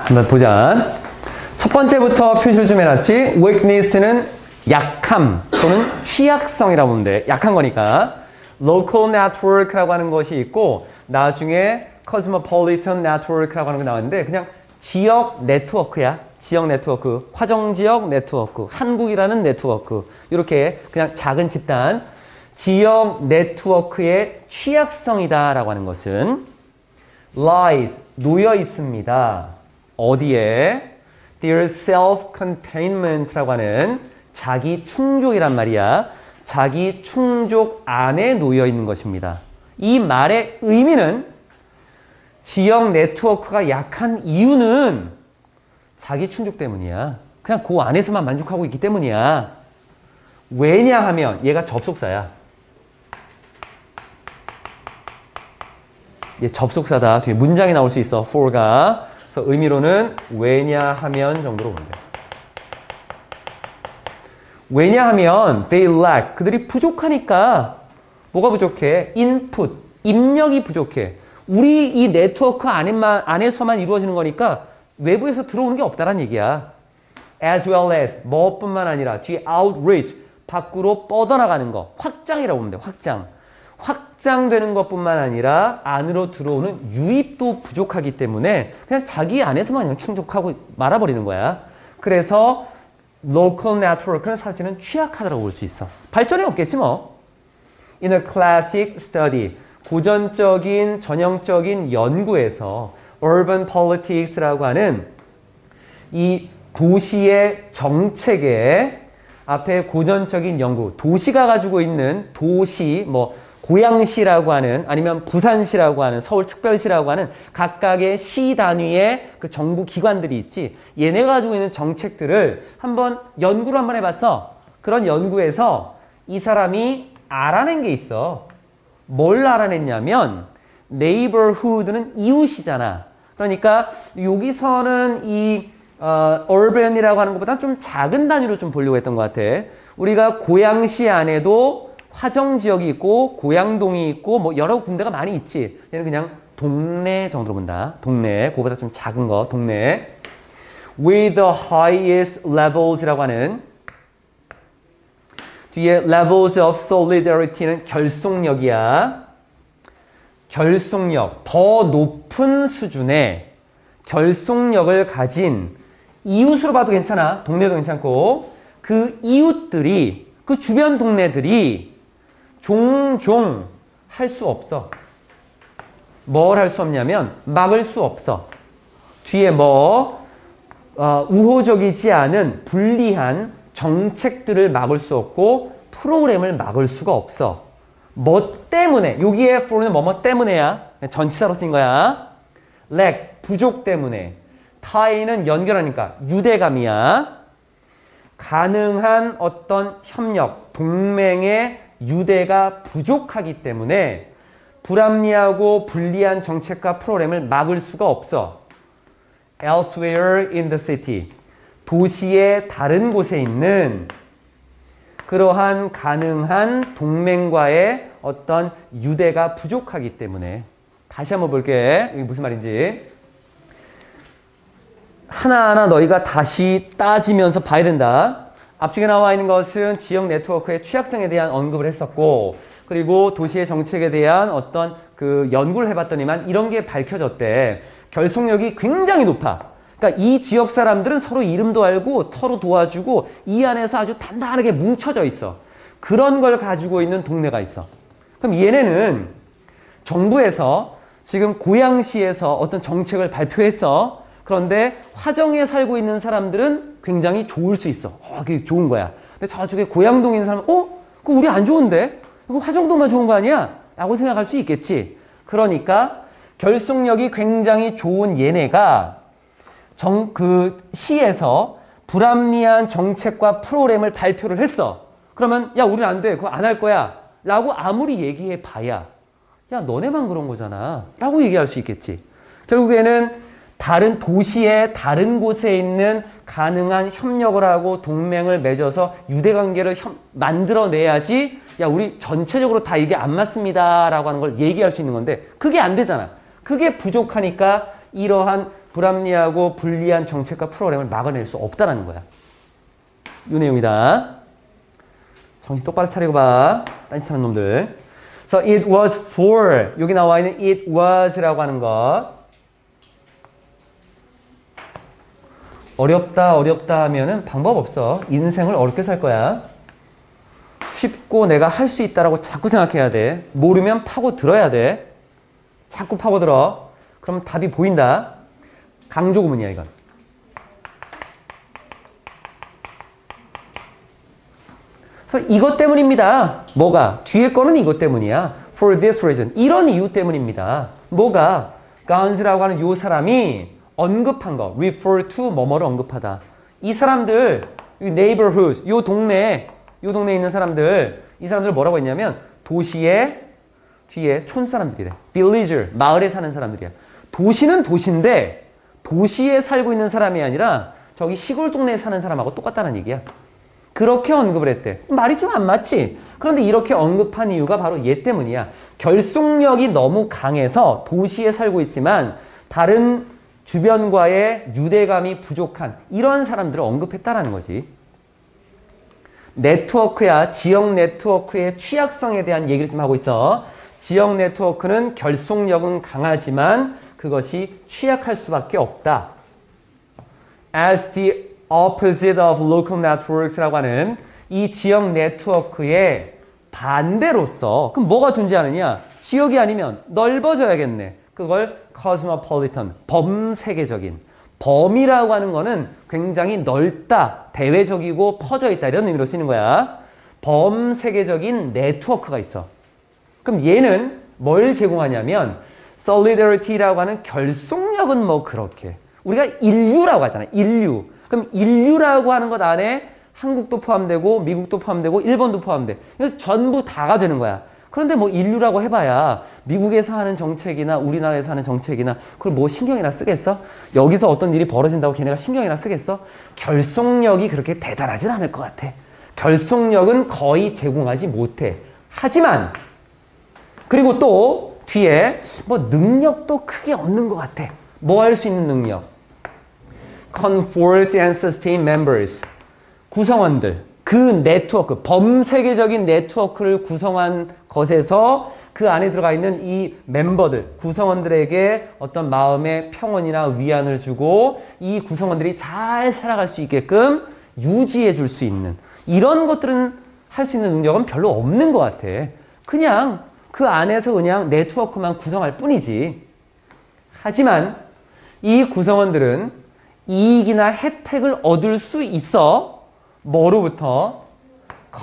한번 보자. 첫 번째부터 표시를 좀 해놨지. weakness는 약함 또는 취약성이라고 보면 돼. 약한 거니까. local network라고 하는 것이 있고 나중에 cosmopolitan network라고 하는 게 나왔는데 그냥 지역 네트워크야. 지역 네트워크. 화정지역 네트워크. 한국이라는 네트워크. 이렇게 그냥 작은 집단. 지역 네트워크의 취약성이다 라고 하는 것은 lies, 놓여 있습니다. 어디에? Their self-containment라고 하는 자기 충족이란 말이야. 자기 충족 안에 놓여 있는 것입니다. 이 말의 의미는 지역 네트워크가 약한 이유는 자기 충족 때문이야. 그냥 그 안에서만 만족하고 있기 때문이야. 왜냐하면 얘가 접속사야. 얘 접속사다. 뒤에 문장이 나올 수 있어. for가. 그래서 의미로는 왜냐하면 정도로 보면 돼. 왜냐하면 they lack. 그들이 부족하니까. 뭐가 부족해? input. 입력이 부족해. 우리 이 네트워크 안에서만 이루어지는 거니까 외부에서 들어오는 게 없다란 얘기야. as well as 뭐뿐만 아니라 뒤에 outreach. 밖으로 뻗어나가는 거. 확장이라고 보면 돼. 확장. 확장되는 것뿐만 아니라 안으로 들어오는 유입도 부족하기 때문에 그냥 자기 안에서만 그냥 충족하고 말아버리는 거야. 그래서 local network는 사실은 취약하다고 볼 수 있어. 발전이 없겠지 뭐. In a classic study, 고전적인 전형적인 연구에서 urban politics라고 하는 이 도시의 정책의 앞에 고전적인 연구, 도시가 가지고 있는 도시, 뭐 고양시라고 하는 아니면 부산시라고 하는 서울특별시라고 하는 각각의 시 단위의 그 정부 기관들이 있지. 얘네가 가지고 있는 정책들을 한번 연구를 한번 해봤어. 그런 연구에서 이 사람이 알아낸 게 있어. 뭘 알아냈냐면 neighborhood는 이웃이잖아. 그러니까 여기서는 이 urban이라고 하는 것보다 좀 작은 단위로 좀 보려고 했던 것 같아. 우리가 고양시 안에도 화정지역이 있고 고양동이 있고 뭐 여러 군데가 많이 있지. 얘는 그냥 동네 정도로 본다. 동네. 그거보다 좀 작은 거. 동네. With the highest levels이라고 하는 뒤에 levels of solidarity는 결속력이야. 결속력, 더 높은 수준의 결속력을 가진 이웃으로 봐도 괜찮아. 동네도 괜찮고 그 이웃들이, 그 주변 동네들이 종종 할 수 없어. 뭘 할 수 없냐면 막을 수 없어. 뒤에 우호적이지 않은 불리한 정책들을 막을 수 없고 프로그램을 막을 수가 없어. 뭐 때문에? 여기에 for는 뭐뭐 때문에야. 전치사로 쓴 거야. lack, 부족 때문에. tie는 연결하니까 유대감이야. 가능한 어떤 협력, 동맹의 유대가 부족하기 때문에 불합리하고 불리한 정책과 프로그램을 막을 수가 없어. elsewhere in the city. 도시의 다른 곳에 있는 그러한 가능한 동맹과의 어떤 유대가 부족하기 때문에. 다시 한번 볼게. 이게 무슨 말인지. 하나하나 너희가 다시 따지면서 봐야 된다. 앞쪽에 나와 있는 것은 지역 네트워크의 취약성에 대한 언급을 했었고, 그리고 도시의 정책에 대한 어떤 그 연구를 해봤더니만 이런 게 밝혀졌대. 결속력이 굉장히 높아. 그러니까 이 지역 사람들은 서로 이름도 알고 서로 도와주고 이 안에서 아주 단단하게 뭉쳐져 있어. 그런 걸 가지고 있는 동네가 있어. 그럼 얘네는 정부에서 지금 고양시에서 어떤 정책을 발표했어. 그런데 화정에 살고 있는 사람들은 굉장히 좋을 수 있어. 그게 좋은 거야. 근데 저쪽에 고양동에 있는 사람은 그거 우리 안 좋은데? 이거 화정동만 좋은 거 아니야? 라고 생각할 수 있겠지. 그러니까 결속력이 굉장히 좋은 얘네가 그 시에서 불합리한 정책과 프로그램을 발표를 했어. 그러면 야 우리는 안 돼. 그거 안 할 거야. 라고 아무리 얘기해 봐야 야 너네만 그런 거잖아. 라고 얘기할 수 있겠지. 결국에는 다른 도시의 다른 곳에 있는 가능한 협력을 하고 동맹을 맺어서 유대관계를 만들어내야지 야 우리 전체적으로 다 이게 안 맞습니다 라고 하는 걸 얘기할 수 있는 건데 그게 안 되잖아. 그게 부족하니까 이러한 불합리하고 불리한 정책과 프로그램을 막아낼 수 없다는 거야. 이 내용이다. 정신 똑바로 차리고 봐. 딴짓하는 놈들. So it was for 여기 나와 있는 it was라고 하는 것. 어렵다 하면은 방법 없어. 인생을 어렵게 살 거야. 쉽고 내가 할 수 있다라고 자꾸 생각해야 돼. 모르면 파고 들어야 돼. 자꾸 파고 들어. 그러면 답이 보인다. 강조 구문이야 이건. 그래서 이것 때문입니다. 뭐가? 뒤에 거는 이것 때문이야. For this reason. 이런 이유 때문입니다. 뭐가? 가운스라고 하는 요 사람이 언급한 거. refer to 뭐뭐를 언급하다. 이 사람들, 이 neighborhood, 요 동네에 있는 사람들, 이 사람들 뭐라고 했냐면 도시의 뒤에 촌 사람들이래. villager, 마을에 사는 사람들이야. 도시는 도시인데 도시에 살고 있는 사람이 아니라 저기 시골 동네에 사는 사람하고 똑같다는 얘기야. 그렇게 언급을 했대. 말이 좀 안 맞지? 그런데 이렇게 언급한 이유가 바로 얘 때문이야. 결속력이 너무 강해서 도시에 살고 있지만 다른 주변과의 유대감이 부족한 이런 사람들을 언급했다라는 거지. 네트워크야. 지역 네트워크의 취약성에 대한 얘기를 좀 하고 있어. 지역 네트워크는 결속력은 강하지만 그것이 취약할 수밖에 없다. As the opposite of local networks라고 하는 이 지역 네트워크의 반대로서 그럼 뭐가 존재하느냐? 지역이 아니면 넓어져야겠네. 그걸 cosmopolitan, 범세계적인. 범이라고 하는 거는 굉장히 넓다, 대외적이고 퍼져 있다 이런 의미로 쓰는 거야. 범세계적인 네트워크가 있어. 그럼 얘는 뭘 제공하냐면 solidarity라고 하는 결속력은 뭐 그렇게. 우리가 인류라고 하잖아요. 인류. 그럼 인류라고 하는 것 안에 한국도 포함되고 미국도 포함되고 일본도 포함돼. 이거 전부 다가 되는 거야. 그런데 뭐 인류라고 해봐야 미국에서 하는 정책이나 우리나라에서 하는 정책이나 그걸 뭐 신경이나 쓰겠어? 여기서 어떤 일이 벌어진다고 걔네가 신경이나 쓰겠어? 결속력이 그렇게 대단하진 않을 것 같아. 결속력은 거의 제공하지 못해. 하지만 그리고 또 뒤에 뭐 능력도 크게 없는 것 같아. 뭐 할 수 있는 능력? Comfort and sustain members. 구성원들. 그 네트워크, 범세계적인 네트워크를 구성한 것에서 그 안에 들어가 있는 이 멤버들, 구성원들에게 어떤 마음의 평온이나 위안을 주고 이 구성원들이 잘 살아갈 수 있게끔 유지해 줄 수 있는 이런 것들은 할 수 있는 능력은 별로 없는 것 같아. 그냥 그 안에서 그냥 네트워크만 구성할 뿐이지. 하지만 이 구성원들은 이익이나 혜택을 얻을 수 있어. 뭐로부터?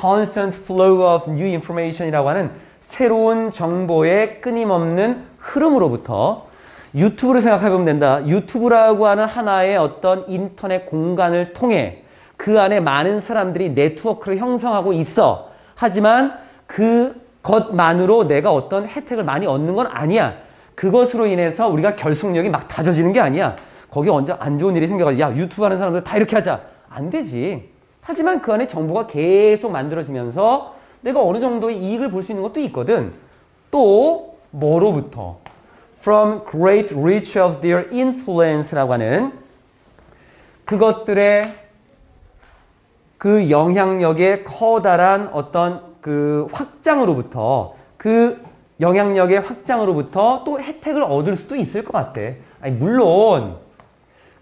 Constant flow of new information이라고 하는 새로운 정보의 끊임없는 흐름으로부터. 유튜브를 생각해보면 된다. 유튜브라고 하는 하나의 어떤 인터넷 공간을 통해 그 안에 많은 사람들이 네트워크를 형성하고 있어. 하지만 그것만으로 내가 어떤 혜택을 많이 얻는 건 아니야. 그것으로 인해서 우리가 결속력이 막 다져지는 게 아니야. 거기 언제 안 좋은 일이 생겨가지고 야, 유튜브 하는 사람들 다 이렇게 하자. 안 되지. 하지만 그 안에 정보가 계속 만들어지면서 내가 어느 정도의 이익을 볼 수 있는 것도 있거든. 또 뭐로부터? From great reach of their influence라고 하는 그것들의 그 영향력의 커다란 어떤 그 확장으로부터 그 영향력의 확장으로부터 또 혜택을 얻을 수도 있을 것 같아. 아니, 물론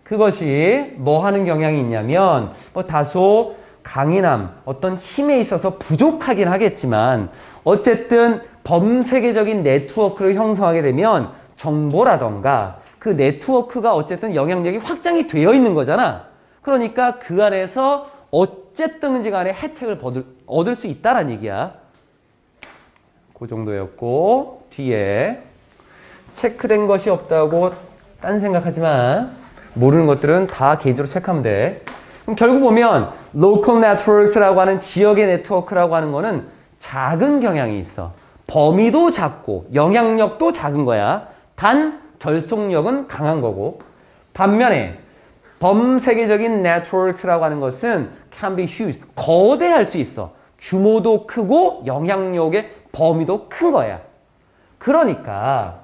그것이 뭐 하는 경향이 있냐면 뭐 다소 강인함, 어떤 힘에 있어서 부족하긴 하겠지만 어쨌든 범세계적인 네트워크를 형성하게 되면 정보라던가 그 네트워크가 어쨌든 영향력이 확장이 되어 있는 거잖아. 그러니까 그 안에서 어쨌든지 간에 혜택을 얻을 수 있다는 얘기야. 그 정도였고 뒤에 체크된 것이 없다고 딴 생각하지 마. 모르는 것들은 다 개인적으로 체크하면 돼. 그럼 결국 보면 local networks라고 하는 지역의 네트워크라고 하는 거는 작은 경향이 있어. 범위도 작고 영향력도 작은 거야. 단 결속력은 강한 거고. 반면에 범세계적인 네트워크라고 하는 것은 can be huge. 거대할 수 있어. 규모도 크고 영향력의 범위도 큰 거야. 그러니까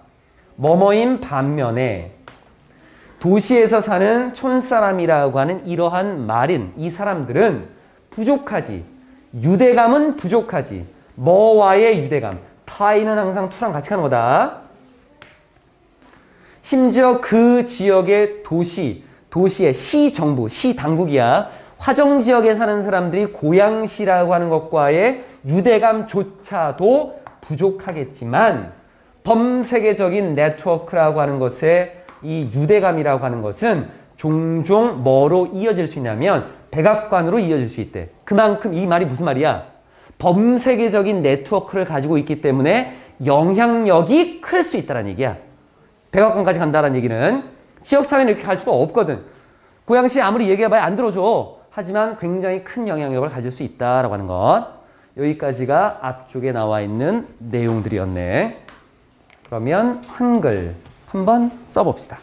뭐뭐인 반면에 도시에서 사는 촌사람이라고 하는 이러한 말인 이 사람들은 부족하지. 유대감은 부족하지. 뭐와의 유대감? 타이는 항상 투랑 같이 가는 거다. 심지어 그 지역의 도시의 시정부, 시당국이야. 화정지역에 사는 사람들이 고양시라고 하는 것과의 유대감조차도 부족하겠지만 범세계적인 네트워크라고 하는 것에 이 유대감이라고 하는 것은 종종 뭐로 이어질 수 있냐면 백악관으로 이어질 수 있대. 그만큼 이 말이 무슨 말이야? 범세계적인 네트워크를 가지고 있기 때문에 영향력이 클 수 있다는 얘기야. 백악관까지 간다는 얘기는 지역사회는 이렇게 갈 수가 없거든. 고양시 아무리 얘기해봐야 안 들어줘. 하지만 굉장히 큰 영향력을 가질 수 있다라고 하는 것. 여기까지가 앞쪽에 나와 있는 내용들이었네. 그러면 한글 한번 써봅시다.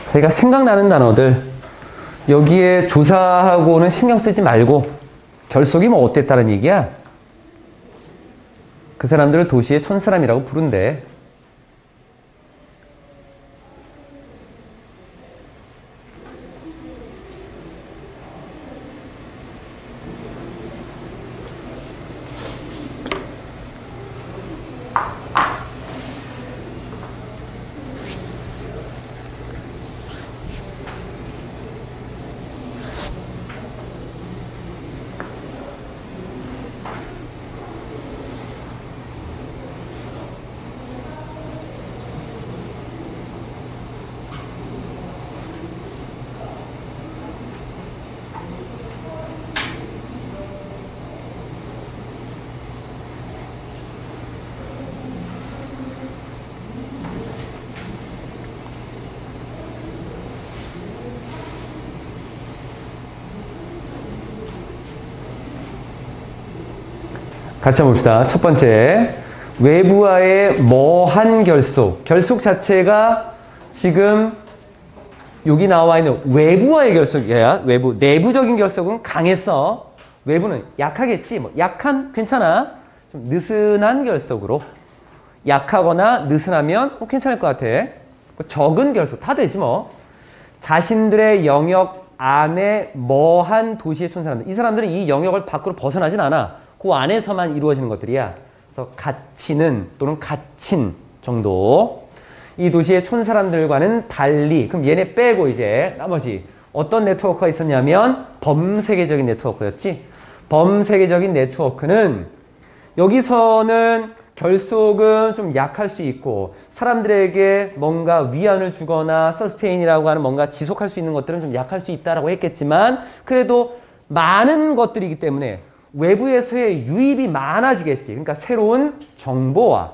자기가 생각나는 단어들 여기에 조사하고는 신경 쓰지 말고 결속이 뭐 어땠다는 얘기야? 그 사람들을 도시의 촌사람이라고 부른대. 같이 한번 봅시다. 첫 번째, 외부와의 뭐한 결속. 결속 자체가 지금 여기 나와 있는 외부와의 결속이야. 외부. 내부적인 결속은 강했어. 외부는 약하겠지. 뭐 약한 괜찮아. 좀 느슨한 결속으로. 약하거나 느슨하면 괜찮을 것 같아. 적은 결속 다 되지 뭐. 자신들의 영역 안에 뭐한 도시에 촌 사람들. 이 사람들은 이 영역을 밖으로 벗어나진 않아. 그 안에서만 이루어지는 것들이야. 그래서 갇히는 또는 갇힌 정도. 이 도시의 촌 사람들과는 달리. 그럼 얘네 빼고 이제 나머지 어떤 네트워크가 있었냐면 범세계적인 네트워크였지. 범세계적인 네트워크는 여기서는 결속은 좀 약할 수 있고 사람들에게 뭔가 위안을 주거나 서스테인이라고 하는 뭔가 지속할 수 있는 것들은 좀 약할 수 있다라고 했겠지만 그래도 많은 것들이기 때문에 외부에서의 유입이 많아지겠지. 그러니까 새로운 정보와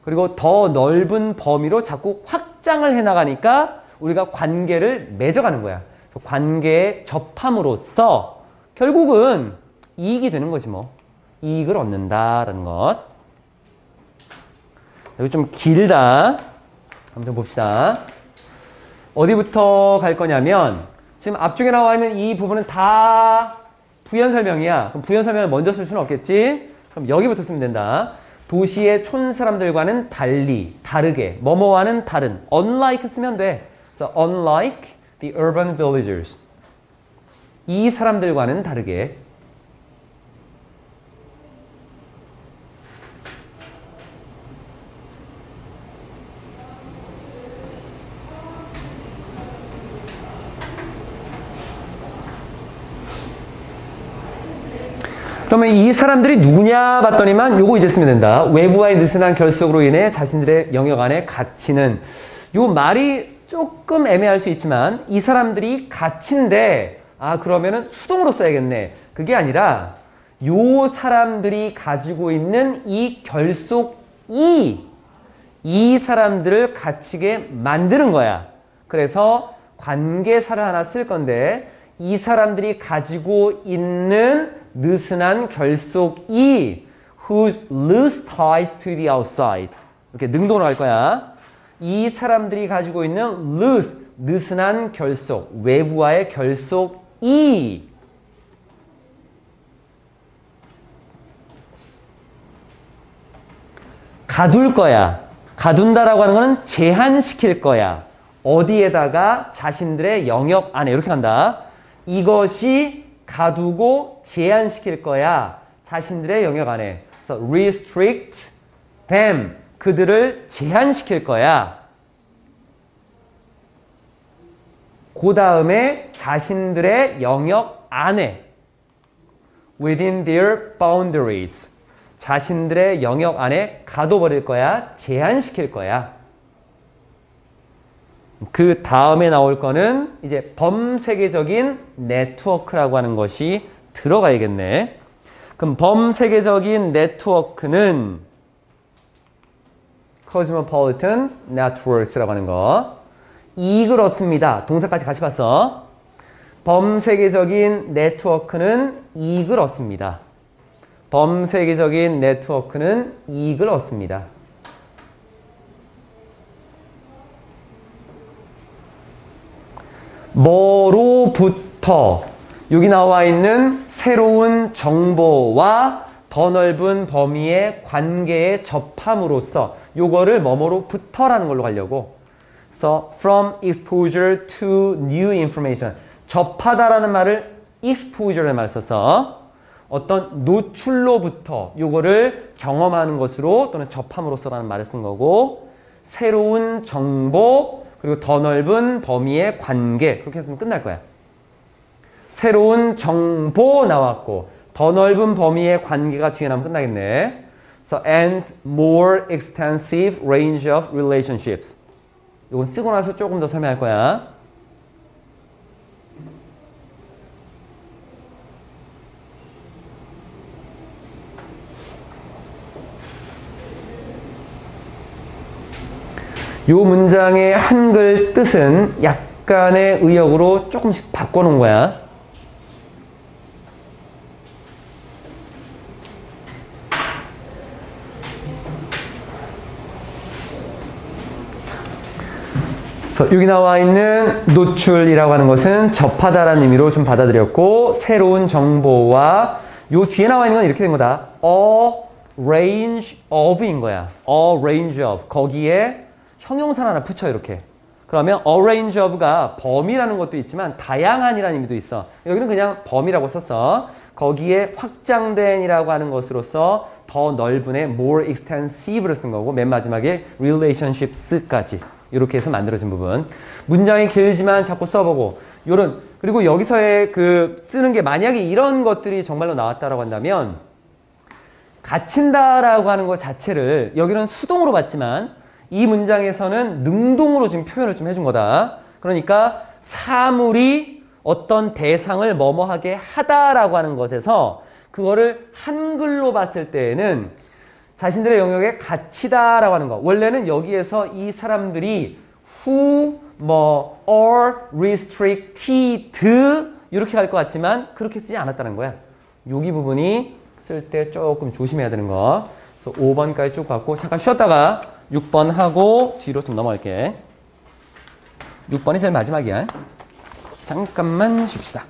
그리고 더 넓은 범위로 자꾸 확장을 해나가니까 우리가 관계를 맺어가는 거야. 관계에 접함으로써 결국은 이익이 되는 거지 뭐. 이익을 얻는다라는 것. 여기 좀 길다. 한번 봅시다. 어디부터 갈 거냐면 지금 앞쪽에 나와 있는 이 부분은 다 부연 설명이야. 그럼 부연 설명을 먼저 쓸 수는 없겠지. 그럼 여기부터 쓰면 된다. 도시의 촌 사람들과는 달리, 다르게, 뭐뭐와는 다른, unlike 쓰면 돼. 그래서 unlike the urban villagers. 이 사람들과는 다르게. 그러면 이 사람들이 누구냐 봤더니만 요거 이제 쓰면 된다. 외부와의 느슨한 결속으로 인해 자신들의 영역 안에 갇히는. 요 말이 조금 애매할 수 있지만 이 사람들이 갇힌데 그러면은 수동으로 써야겠네. 그게 아니라 요 사람들이 가지고 있는 이 결속이 이 사람들을 갇히게 만드는 거야. 그래서 관계사를 하나 쓸 건데 이 사람들이 가지고 있는 느슨한 결속이 whose loose ties to the outside. 이렇게 능동으로 할 거야. 이 사람들이 가지고 있는 loose, 느슨한 결속, 외부와의 결속이 가둘 거야. 가둔다라고 하는 거는 제한시킬 거야. 어디에다가 자신들의 영역 안에 이렇게 간다. 이것이 가두고 제한시킬 거야. 자신들의 영역 안에. 그래서 restrict them. 그들을 제한시킬 거야. 그 다음에 자신들의 영역 안에. within their boundaries. 자신들의 영역 안에 가둬버릴 거야. 제한시킬 거야. 그 다음에 나올 거는 이제 범세계적인 네트워크라고 하는 것이 들어가야겠네. 그럼 범세계적인 네트워크는 cosmopolitan networks라고 하는 거. 이익을 얻습니다. 동사까지 같이 봤어. 범세계적인 네트워크는 이익을 얻습니다. 범세계적인 네트워크는 이익을 얻습니다. 뭐로부터 여기 나와 있는 새로운 정보와 더 넓은 범위의 관계에 접함으로써 요거를 뭐뭐로부터라는 걸로 가려고. 그래서 from exposure to new information. 접하다라는 말을 exposure라는 말을 써서 어떤 노출로부터 요거를 경험하는 것으로 또는 접함으로써라는 말을 쓴 거고 새로운 정보 그리고 더 넓은 범위의 관계 그렇게 했으면 끝날 거야. 새로운 정보 나왔고 더 넓은 범위의 관계가 뒤에 나오면 끝나겠네. So and more extensive range of relationships. 이건 쓰고 나서 조금 더 설명할 거야. 이 문장의 한글 뜻은 약간의 의역으로 조금씩 바꿔놓은 거야. 그래서 여기 나와 있는 노출이라고 하는 것은 접하다라는 의미로 좀 받아들였고 새로운 정보와 요 뒤에 나와 있는 건 이렇게 된 거다. range of인 거야. a range of. 거기에 형용사 하나 붙여 이렇게. 그러면 a range of가 범위라는 것도 있지만 다양한이라는 의미도 있어. 여기는 그냥 범위라고 썼어. 거기에 확장된이라고 하는 것으로서 더 넓은의 more extensive를 쓴 거고 맨 마지막에 relationships까지 이렇게 해서 만들어진 부분. 문장이 길지만 자꾸 써보고 요런 그리고 여기서의 그 쓰는 게 만약에 이런 것들이 정말로 나왔다라고 한다면 갇힌다라고 하는 것 자체를 여기는 수동으로 봤지만 이 문장에서는 능동으로 지금 표현을 좀 해준 거다. 그러니까 사물이 어떤 대상을 뭐뭐하게 하다라고 하는 것에서 그거를 한글로 봤을 때에는 자신들의 영역에 갇히다라고 하는 거. 원래는 여기에서 이 사람들이 who, 뭐, are restricted 이렇게 할 것 같지만 그렇게 쓰지 않았다는 거야. 여기 부분이 쓸 때 조금 조심해야 되는 거. 그래서 5번까지 쭉 봤고 잠깐 쉬었다가 6번 하고 뒤로 좀 넘어갈게. 6번이 제일 마지막이야. 잠깐만 쉽시다.